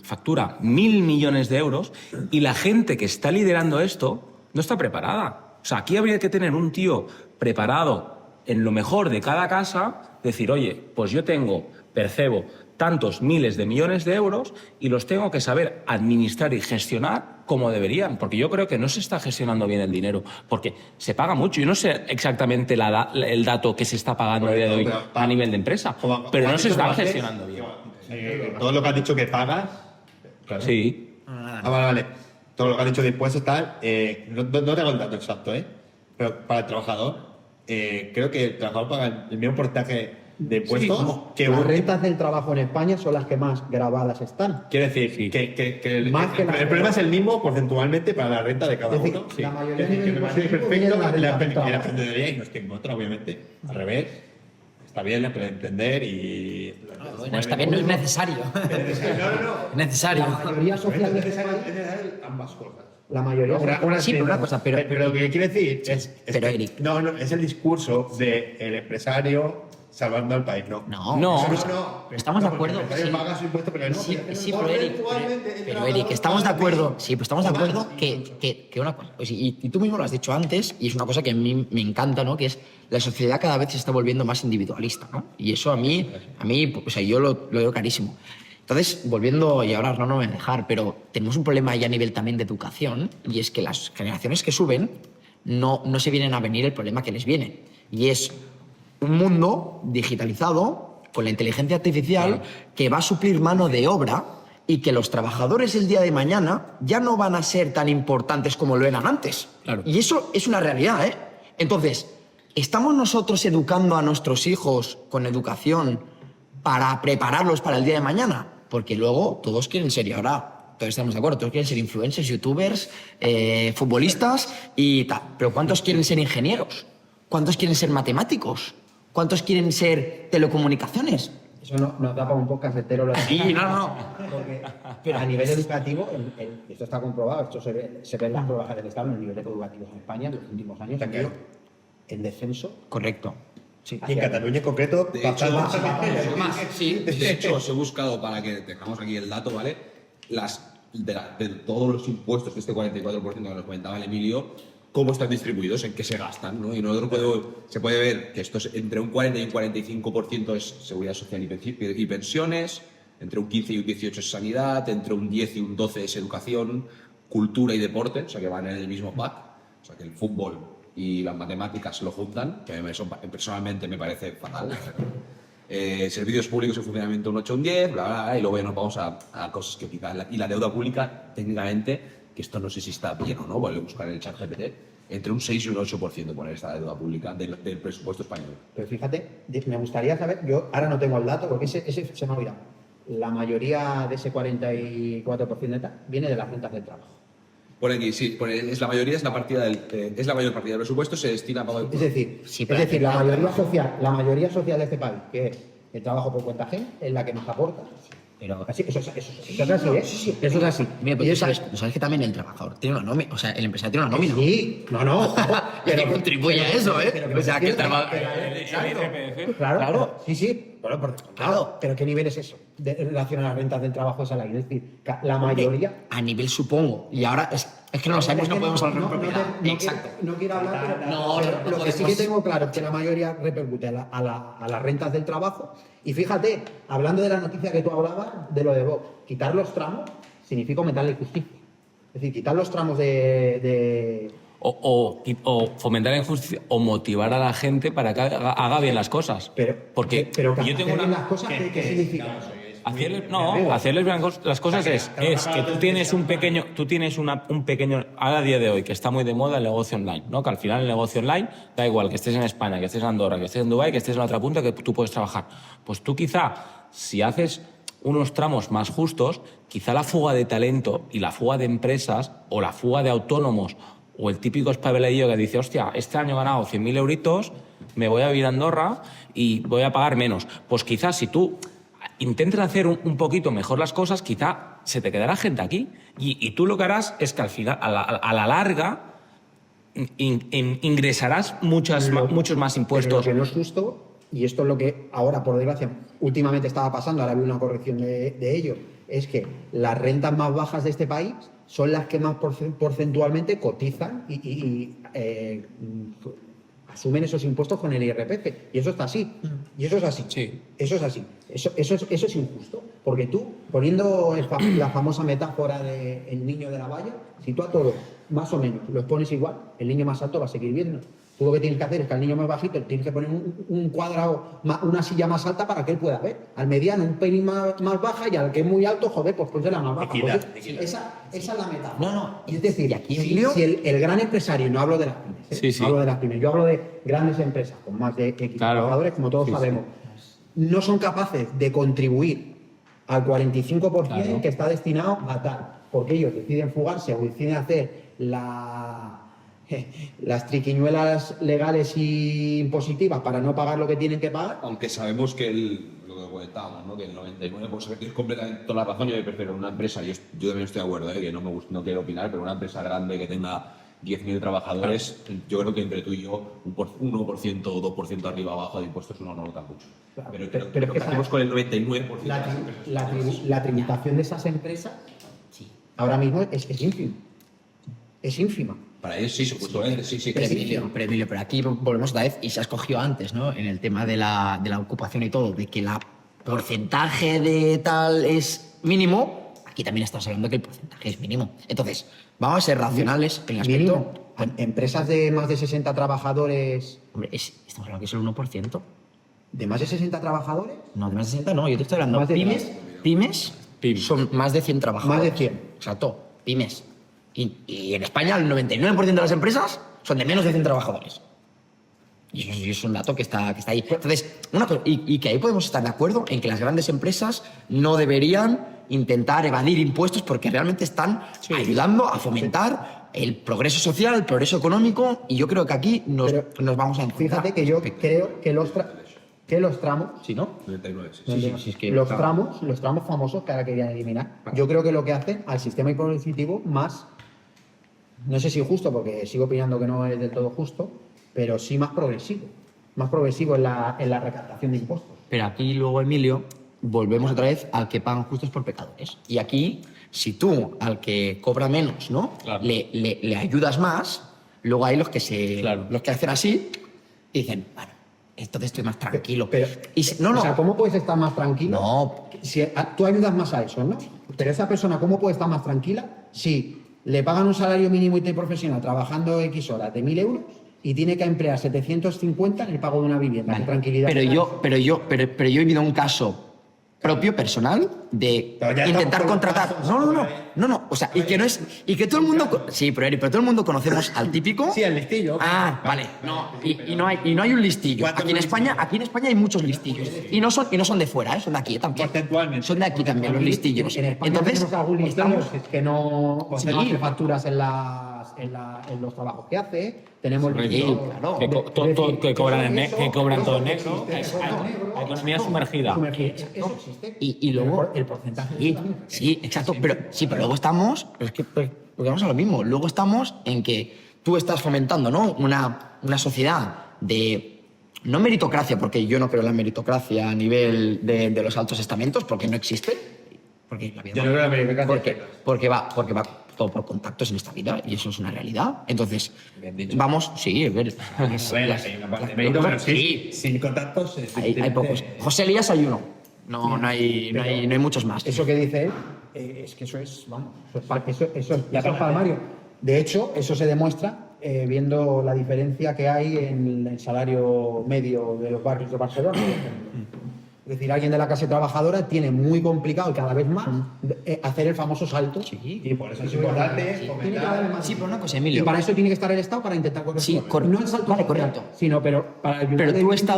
factura 1.000 millones de euros y la gente que está liderando esto no está preparada. O sea, aquí habría que tener un tío preparado en lo mejor de cada casa, decir, oye, pues yo percebo tantos miles de millones de euros y los tengo que saber administrar y gestionar como deberían, porque yo creo que no se está gestionando bien el dinero, porque se paga mucho. Yo no sé exactamente el dato que se está pagando a día de hoy a nivel de empresa, pero no se está gestionando bien. Todo lo que has dicho que pagas. Claro. Sí. Vale. Todo lo que has dicho de impuestos tal, no tengo el dato exacto, pero para el trabajador, creo que el trabajador paga el mismo porcentaje de impuestos que las rentas del trabajo en España son las que más grabadas están. Quiere decir que el el problema es el mismo porcentualmente para la renta de cada uno. La mayoría que me parece perfecto viene de la renta. emprendeduría y no estoy en contra, obviamente. Al revés, está bien emprender y. Bueno, está bien, no es necesario. No. Es necesario. La mayoría social de este país, Ambas cosas. la mayoría Sí, pero una cosa, pero lo que quiere decir es pero, que, Eric. no, es el discurso del empresario salvando al país, no. No. Estamos de acuerdo. El empresario paga su impuesto, pero no. Sí, pero Eric, estamos de acuerdo. Sí, pues estamos de acuerdo que una cosa. Pues, y tú mismo lo has dicho antes, y es una cosa que a mí me encanta, ¿no? Que es la sociedad cada vez se está volviendo más individualista, ¿no? Y eso a mí, o sea, yo lo veo clarísimo. Entonces, volviendo, y ahora no me voy a dejar, pero tenemos un problema ya a nivel también de educación, y es que las generaciones que suben no se vienen a venir el problema que les viene. Y es un mundo digitalizado con la inteligencia artificial que va a suplir mano de obra y que los trabajadores el día de mañana ya no van a ser tan importantes como lo eran antes. Claro. Y eso es una realidad, ¿eh? Entonces, ¿estamos nosotros educando a nuestros hijos con educación para prepararlos para el día de mañana? Porque luego todos quieren ser, y ahora todos estamos de acuerdo, todos quieren ser influencers, youtubers, futbolistas y tal. Pero ¿cuántos quieren ser ingenieros? ¿Cuántos quieren ser matemáticos? ¿Cuántos quieren ser telecomunicaciones? Eso nos da para un podcast entero. Sí, no. Pero a nivel educativo, esto está comprobado, esto se ve en las pruebas del Estado, en el nivel educativo en España en los últimos años ha ido en descenso. Correcto. Sí. Y en Cataluña en concreto, De hecho, Sí. de hecho, os he buscado, para que tengamos aquí el dato, ¿vale? De todos los impuestos, este 44% que nos comentaba el Emilio, cómo están distribuidos, en qué se gastan, ¿no? Y se puede ver que esto es entre un 40 y un 45% es seguridad social y pensiones, entre un 15 y un 18 es sanidad, entre un 10 y un 12 es educación, cultura y deporte, o sea que van en el mismo pack, o sea que el fútbol y las matemáticas lo juntan, que eso personalmente me parece fatal. Servicios públicos y funcionamiento un 8, un 10, bla, bla, bla, y luego ya nos vamos a cosas que quizás... Y la deuda pública, técnicamente, que esto no sé si está bien o no, voy a buscar en el chat GPT, entre un 6 y un 8% poner esta deuda pública del presupuesto español. Pero fíjate, me gustaría saber, yo ahora no tengo el dato porque ese se me ha olvidado. La mayoría de ese 44% de tal viene de las rentas del trabajo. Por aquí, sí, la mayoría es la mayor partida del presupuesto, se destina a pago de... Es decir, la mayoría social de este país, que es el trabajo por cuenta ajena, es la que nos aporta. Pero Así, eso es así, ¿eh? Eso es así. mira, pero tú sabes que también el trabajador tiene una nómina, o sea, el empresario tiene una nómina. Sí, no. Pero que contribuye a eso, ¿eh? O sea, que el trabajo... Claro. Sí. Claro. Pero ¿qué nivel es eso? De relación a las rentas del trabajo de salario. Es decir, la mayoría... A nivel supongo. Y ahora es que no lo sabemos, no podemos hablar con propiedad. Exacto. No quiero hablar, No, lo que sí que tengo claro es que la mayoría repercute a las rentas del trabajo. Y fíjate, hablando de la noticia que tú hablabas, de lo de Vox, quitar los tramos significa aumentar la injusticia. Es decir, quitar los tramos O fomentar la injusticia o motivar a la gente para que haga bien las cosas. Porque pero yo tengo hacer una... las cosas, ¿qué significa? Hacerles bien las cosas es que tú tienes un pequeño, ahora a día de hoy, que está muy de moda el negocio online, ¿no? Que al final el negocio online da igual que estés en España, que estés en Andorra, que estés en Dubái, que estés en la otra punta, que tú puedes trabajar. Pues tú quizá, si haces unos tramos más justos, quizá la fuga de talento y la fuga de empresas o la fuga de autónomos o el típico espabiladillo que dice, hostia, este año he ganado 100.000 euritos, me voy a vivir a Andorra y voy a pagar menos. Pues quizás si tú intentas hacer un poquito mejor las cosas, quizá se te quedará gente aquí. Y tú lo que harás es que al final, a la larga, ingresarás muchos más impuestos. Pero lo que no es justo, y esto es lo que ahora, por desgracia, últimamente estaba pasando, ahora hay una corrección de ello, es que las rentas más bajas de este país son las que más porcentualmente cotizan y asumen esos impuestos con el IRPF. Y eso está así. Y eso es así. Sí. Eso es así. Eso es injusto. Porque tú, poniendo la famosa metáfora del niño de la valla, si tú a todos, más o menos, los pones igual, el niño más alto va a seguir viendo. Tú lo que tienes que hacer es que al niño más bajito tienes que poner un cuadrado, una silla más alta para que él pueda ver. Al mediano un pelín más baja y al que es muy alto, joder, pues ponte la más baja. Pues esa es la metáfora. No. Y es decir, y aquí, si el gran empresario, no hablo de las pymes, no hablo de las pymes, yo hablo de grandes empresas con más de X trabajadores, como todos sabemos, no son capaces de contribuir al 45% que está destinado a tal, porque ellos deciden fugarse o deciden hacer las triquiñuelas legales y impositivas para no pagar lo que tienen que pagar. Aunque sabemos que lo que comentábamos, ¿no? Que el 99% tienes completamente toda la razón. Yo prefiero una empresa, yo también estoy de acuerdo, que no quiero opinar, pero una empresa grande que tenga 10.000 trabajadores, yo creo que entre tú y yo, un 1% o 2% arriba o abajo de impuestos uno no nota mucho. Claro, pero que hacemos con el 99% de las empresas. La tributación de esas empresas ahora mismo es ínfima. Es ínfima. Para ellos sí, supuestamente, sí. Pero Emilio, pero aquí volvemos otra vez, y se ha escogido antes, ¿no? En el tema de la ocupación y todo, de que el porcentaje de tal es mínimo, aquí también estamos hablando que el porcentaje es mínimo. Entonces, vamos a ser racionales en el aspecto... Mínimo. Empresas de más de 60 trabajadores... Hombre, estamos hablando que es el 1%. ¿De más de 60 trabajadores? No, de más de 60 no, yo te estoy hablando Más de pymes son más de 100 trabajadores. Más de 100. Exacto, pymes. Y en España el 99% de las empresas son de menos de 100 trabajadores. Y eso es un dato que está ahí. Entonces, una cosa, y que ahí podemos estar de acuerdo en que las grandes empresas no deberían intentar evadir impuestos porque realmente están ayudando a fomentar el progreso social, el progreso económico, y yo creo que aquí nos vamos a encontrar. Fíjate que yo creo que los tramos, ¿sí, no? 99, Sí, es que los tramos famosos que ahora querían eliminar, yo creo que lo que hacen al sistema impositivo más, no sé si justo, porque sigo opinando que no es del todo justo, pero sí más progresivo en la recaptación de impuestos. Pero aquí luego, Emilio, volvemos otra vez al que pagan justos por pecadores. Y aquí, si tú al que cobra menos, ¿no? Claro. le ayudas más, luego hay los que Claro. los que hacen así y dicen, bueno, entonces estoy más tranquilo. Pero, no. O sea, ¿cómo puedes estar más tranquilo? No. Si tú ayudas más a eso, ¿no? Pero esa persona, ¿cómo puede estar más tranquila si le pagan un salario mínimo interprofesional trabajando X horas de 1.000 euros y tiene que emplear 750 en el pago de una vivienda? Vale, ¿Qué tranquilidad? pero yo he vivido un caso propio, personal, de Pero ya intentar estamos contratar. con los No. O sea, y que no es. Y que todo el mundo. Sí, pero todo el mundo conocemos al típico. Sí, el listillo. Ah, vale. No, y no hay un listillo. Aquí en España hay muchos listillos. Y no son de fuera, son de aquí también. Porcentualmente. Son de aquí también los listillos. En España Entonces, tenemos algún listillo que es que no Sí. hace facturas en los trabajos que hace. Tenemos Sí, listillo claro. Que cobran en eso que cobran todo en existe, negro. eso Hay negro, la economía sumergida. Eso existe. Y luego. El porcentaje. Sí, exacto. Pero luego estamos. Pero es que porque vamos a lo mismo. Luego estamos en que tú estás fomentando, ¿no? Una sociedad de. No meritocracia, porque yo no creo en la meritocracia a nivel de los altos estamentos, porque no existe. Porque la vida Yo no creo en la meritocracia. porque va todo por contactos en esta vida y eso es una realidad. Entonces, Bien dicho. vamos, sí, a ver. A ver, hay una parte de mérito, pero sí, sin contactos. Hay pocos. José Elías hay uno. No hay muchos más. Eso que dice él, es que eso es, vamos, eso es palmario. De hecho, eso se demuestra viendo la diferencia que hay en el salario medio de los barrios de Barcelona, por ejemplo. Es decir, alguien de la clase trabajadora tiene muy complicado y cada vez más hacer el famoso salto. Y por eso es importante Tiene cada vez más. Sí, pero una cosa, Y Emilio. para eso tiene que estar el Estado para intentar corregir. Sí, No el salto vale, social, correcto. sino pero para ayudar Pero de tu distintas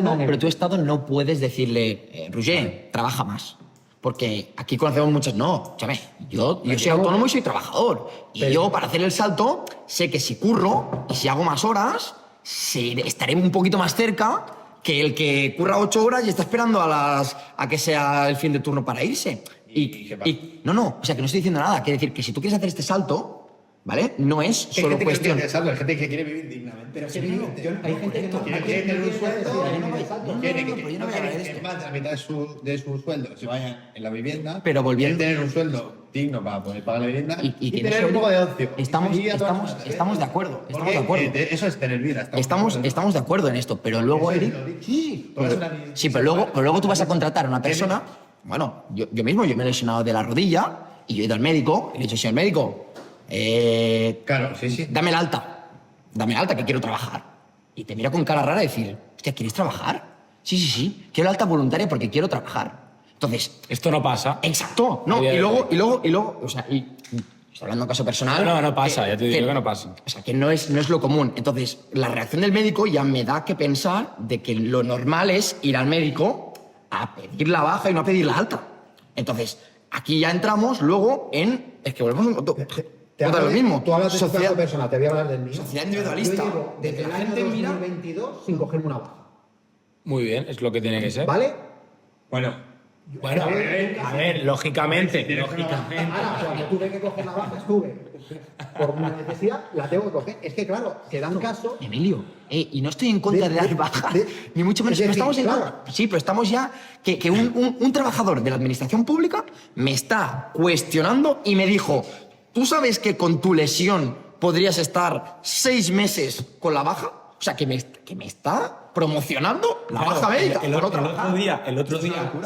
estado, maneras. no puedes decirle, Roger, trabaja más. Porque aquí conocemos muchos, no, escúchame, yo soy autónomo y soy trabajador. Y yo, para hacer el salto, sé que si curro y si hago más horas, estaré un poquito más cerca que el que curra 8 horas y está esperando a que sea el fin de turno para irse. No, o sea, que no estoy diciendo nada. Quiere decir que si tú quieres hacer este salto, ¿vale? No es solo cuestión. Hay gente que quiere vivir dignamente. Pero sí, hay gente que no Quiere tener un sueldo, no, quiere pero yo no voy a hablar de que esto. más de la mitad de su sueldo se vaya en la vivienda. Pero volviendo- Quiere tener un sueldo digno para poder pagar la vivienda Y tienes tener un que- poco de ocio. Estamos Y a todas de acuerdo. Porque, Estamos de acuerdo. eso es tener vida. Estamos de acuerdo en esto, pero luego, Eso es Eric. lo dicho. Sí, Todo es pero, una- sí, pero luego tú vas a contratar a una persona. Bueno, yo mismo, yo me he lesionado de la rodilla y yo he ido al médico y le he dicho, señor médico, Claro, sí. dame el alta, que quiero trabajar. Y te mira con cara rara y decir, hostia, ¿quieres trabajar? Sí, quiero alta voluntaria porque quiero trabajar. Entonces, Esto no pasa. exacto, no, y luego, o sea, y estoy hablando en caso personal. No pasa, ya te digo que no pasa. O sea, que no es lo común. Entonces, la reacción del médico ya me da que pensar de que lo normal es ir al médico a pedir la baja y no a pedir la alta. Entonces, aquí ya entramos luego en... Es que volvemos otra lo mismo. Tú hablas de tu Sociedad- caso personal, te voy a hablar del mío. Sociedad individualista. Yo llevo desde el La año gente mira- 2022 sin cogerme una baja. Muy bien, es lo que tiene que ser. ¿Vale? Bueno, Bueno, a ver, lógicamente. Ahora, cuando tuve que coger la baja, por una necesidad, la tengo que coger. Es que, claro, se dan caso. Emilio, y no estoy en contra de dar bajas, ni mucho menos. es Pero decir, estamos en claro. contra. Sí, pero estamos ya. Que un trabajador de la administración pública me está cuestionando y me dijo: ¿tú sabes que con tu lesión podrías estar 6 meses con la baja? O sea, que me está promocionando la baja médica. El por otro trabajar. día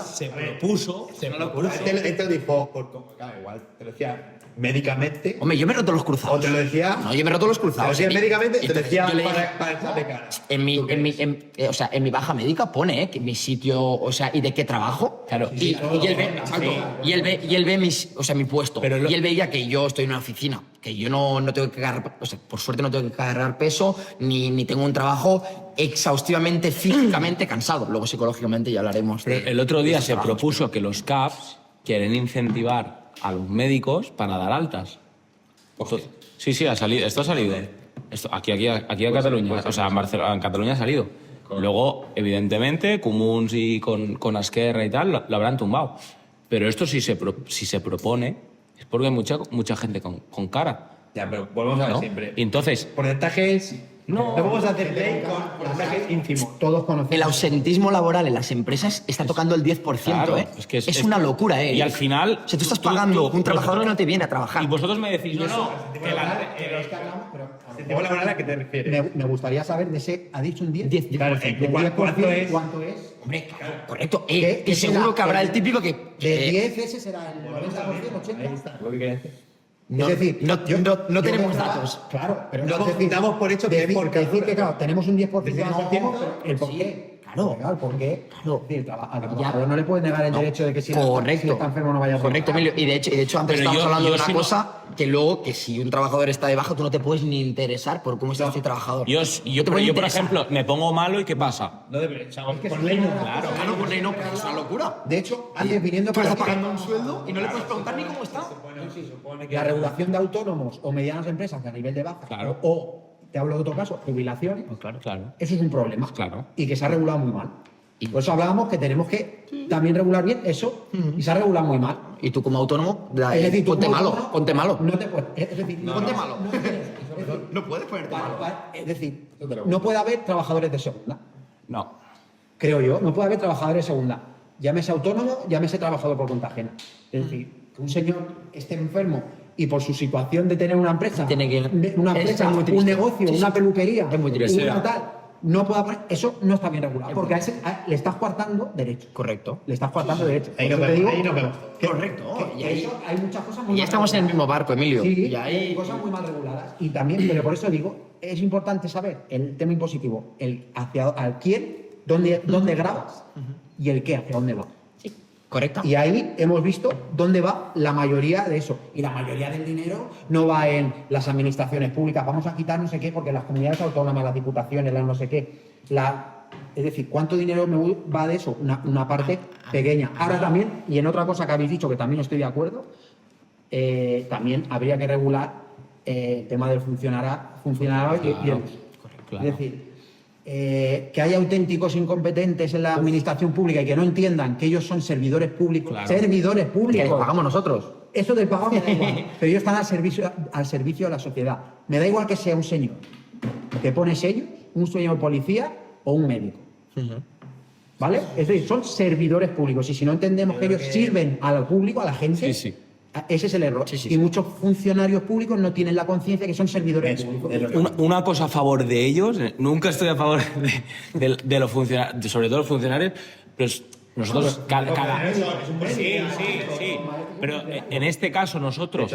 se propuso. él te lo dijo, claro, igual te lo decía médicamente. Hombre, yo me he roto los cruzados. O te lo decía. No, yo me he roto los cruzados. Te lo decía médicamente, te lo Entonces, decía yo le dije, para estar de cara. o sea, en mi baja médica pone que mi sitio, o sea, y de qué trabajo. Claro. Y él ve, exacto, y él ve mi puesto. Pero y él veía que yo estoy en una oficina, que yo no tengo que cargar, o sea, por suerte no tengo que cargar peso, ni tengo un trabajo exhaustivamente, físicamente cansado. Luego psicológicamente ya hablaremos de... El otro día de se esos trabajos. propuso que los CAPs quieren incentivar a los médicos para dar altas. Sí, ha salido. Esto ha salido. Aquí a Cataluña. O sea, en Cataluña ha salido. Luego, evidentemente, Comuns y con Esquerra y tal lo habrán tumbado. Pero esto si se propone es porque hay mucha gente con cara. Ya, pero volvemos a ver ¿no? siempre. Y entonces, Porcentajes No. No vamos a hacer ley con mensajes ínfimos. Todos conocemos. El ausentismo laboral en las empresas está tocando el 10%, Claro, ¿eh? es que es una locura, ¿eh? Y al final. O sea, tú estás pagando un trabajador que no te viene a trabajar. Y vosotros me decís, no, no. Pero es que hablamos, pero Incentivo laboral, ¿a qué te refieres? me gustaría saber de ese, ha dicho un 10. 10, Claro, Del ¿cuánto 10%, es? ¿cuánto es? Hombre, claro, correcto. ¿Qué Que seguro será? que habrá el típico que... De 10 ese será el 90%, 80%. Ahí está, lo que quería decir. No, es decir, no tenemos datos. Claro, pero No, es decir, damos por hecho que es por decir que, claro, tenemos un 10% de Decimos autónomos, 10%, pero el por qué. claro. El por qué. Claro. Es decir, al trabajador no le puedes negar el derecho de que si Correcto. está enfermo no vaya a Correcto, trabajar. Emilio. Y de hecho antes Pero estábamos yo- hablando yo de una si no- cosa que luego, que si un trabajador está de baja, tú no te puedes ni interesar por cómo está ese trabajador. Yo, No yo, te pero puede yo, por interesar. ejemplo, me pongo malo y ¿qué pasa? No debe, o sea, que por es ley no. una- Claro. Claro, por ley no, pero es una locura. De hecho, antes viniendo Pero para estás aquí, pagando un sueldo y no le puedes preguntar ni cómo está. la regulación de autónomos o medianas empresas que a nivel de baja, Claro. o te hablo de otro caso, jubilaciones, Claro. eso es un problema. Claro. Y que se ha regulado muy mal. Y por eso hablábamos que tenemos que también regular bien eso, y se ha regulado muy mal. Y tú como autónomo, Es decir, tú ponte como malo, autónomo, ponte malo. No te puedes. Es decir, Ponte malo. No, tienes- es decir, No puedes ponerte malo. es decir, no puede haber trabajadores de segunda. No. Creo yo, no puede haber trabajadores de segunda. Llámese autónomo, llámese trabajador por cuenta ajena. Es decir, que un señor esté enfermo y por su situación de tener una empresa, Tiene que- una es empresa, muy triste. un negocio, Sí, sí. una peluquería, Es muy triste. una tal, no puede haber, eso no está bien regulado, porque le estás coartando derecho. Correcto. Le estás coartando derecho. Ahí Por nos eso te vemos, digo ahí nos vemos. Correcto. que Y ahí, eso, hay muchas cosas muy y ya mal estamos en el reguladas. mismo barco, Emilio. Sí, Y ahí... hay cosas muy mal reguladas. Y también, pero por eso digo, es importante saber el tema impositivo, el hacia al quién, dónde grabas y el qué, hacia dónde va. Correcto. Y ahí hemos visto dónde va la mayoría de eso. Y la mayoría del dinero no va en las administraciones públicas. Vamos a quitar no sé qué, porque las comunidades autónomas, las diputaciones, las no sé qué. Es decir, ¿cuánto dinero va de eso? Una parte pequeña. Ahora también, y en otra cosa que habéis dicho, que también estoy de acuerdo, también habría que regular el tema del funcionario y el uso. Claro. Es decir, que hay auténticos incompetentes en la administración pública y que no entiendan que ellos son servidores públicos. Claro. Servidores Que públicos. les pagamos nosotros. Eso del pago me da igual, pero ellos están al servicio de la sociedad. Me da igual que sea un señor que pone sellos, un señor policía o un médico. ¿Vale? Es decir, son servidores públicos y si no entendemos que ellos sirven al público, a la gente, Sí, sí. ese es el error. Y muchos funcionarios públicos no tienen la conciencia que son servidores públicos. Una cosa a favor de ellos, nunca estoy a favor de los funcionarios, sobre todo los funcionarios, pero nosotros sí, pero en este caso nosotros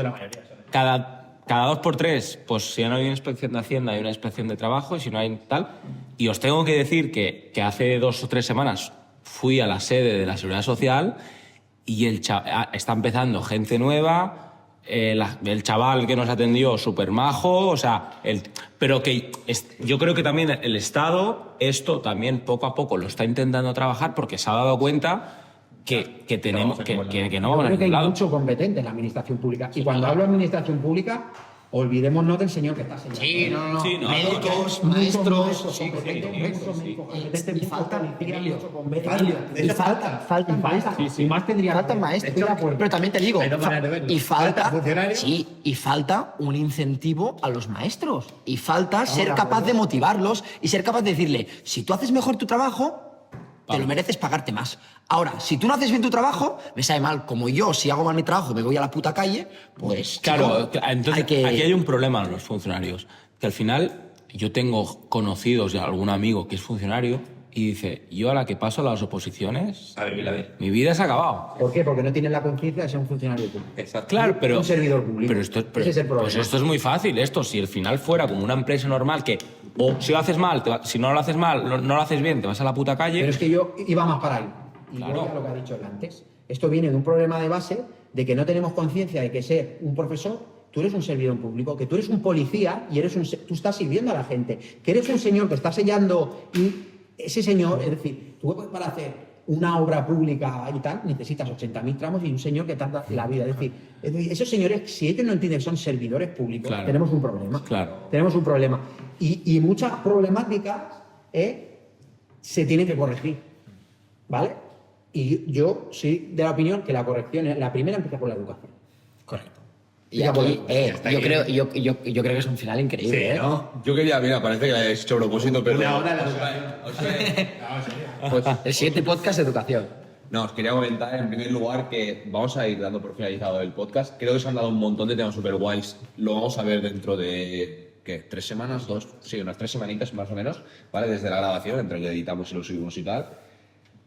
cada 2 por 3, pues si no hay una inspección de Hacienda hay una inspección de trabajo y si no hay tal, y os tengo que decir que hace 2 o 3 semanas fui a la sede de la Seguridad Social y está empezando gente nueva. El chaval que nos atendió súper majo, o sea, pero que yo creo que también el Estado esto también poco a poco lo está intentando trabajar porque se ha dado cuenta que tenemos que no Yo vamos a creo que ningún hay lado. mucho competente en la administración pública. Y cuando hablo de administración pública, olvidémonos del señor que está señalando. Sí, no. Sí, no, Médicos, Muchos maestros. competentes, muchos médicos competentes, Y muchos faltan, policías, Emilio. muchos bomberos. Y faltan maestros. Y más tendría que Faltan haber. maestros. Estoy de acuerdo. Pero también te digo, Hay dos maneras de verlo. y falta, Faltan funcionarios. sí, y falta un incentivo a los maestros. Y falta ser de capaz acuerdo. de motivarlos y ser capaz de decirle, si tú haces mejor tu trabajo, te lo mereces pagarte más. Ahora, si tú no haces bien tu trabajo, me sabe mal. Como yo, si hago mal mi trabajo, me voy a la puta calle, pues. Claro, chico, entonces hay que- aquí hay un problema en los funcionarios, que al final yo tengo conocidos y algún amigo que es funcionario y dice, yo a la que paso las oposiciones, A ver, mi vida se ha acabado. ¿Por qué? Porque no tienen la conciencia de ser un funcionario público. Exacto. Claro, pero Un servidor público. Pero Ese es el problema. pues esto es muy fácil. Si el final fuera como una empresa normal que o si lo haces mal, si no lo haces mal, no lo haces bien, te vas a la puta calle. Pero es que yo iba más para ahí. Y Claro. voy a lo que ha dicho él antes. Esto viene de un problema de base de que no tenemos conciencia de que ser un profesor, tú eres un servidor público, que tú eres un policía y tú estás sirviendo a la gente, que eres un señor que está sellando y ese señor, es decir, tú para hacer una obra pública y tal, necesitas 80.000 tramos y un señor que tarda la vida. Es decir, esos señores, si ellos no entienden que son servidores públicos, Claro. tenemos un problema. Claro. Tenemos un problema. Y muchas problemáticas se tienen que corregir. ¿Vale? Y yo soy de la opinión que la corrección, la primera empieza por la educación. Correcto. Y aquí, yo creo que es un final increíble, ¿eh? ¿no? Yo quería, mira, parece que le habéis hecho propósito, pero. Una hora de la Pues, El siguiente podcast de educación. no, os quería comentar en primer lugar que vamos a ir dando por finalizado el podcast. Creo que se han dado un montón de temas súper guays. Lo vamos a ver dentro de, ¿qué? 3 semanas, 2, sí, unas 3 semanitas más o menos, ¿vale? Desde la grabación, entre que editamos y lo subimos y tal.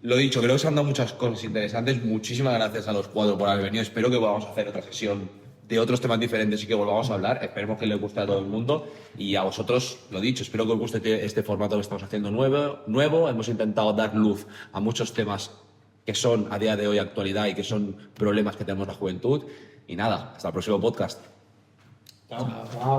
Lo dicho, creo que se han dado muchas cosas interesantes. Muchísimas gracias a los 4 por haber venido. Espero que podamos hacer otra sesión de otros temas diferentes y que volvamos a hablar. Esperemos que les guste a todo el mundo. Y a vosotros, lo dicho, espero que os guste este formato que estamos haciendo nuevo. Hemos intentado dar luz a muchos temas que son a día de hoy actualidad y que son problemas que tenemos la juventud. Y nada, hasta el próximo podcast. Chao.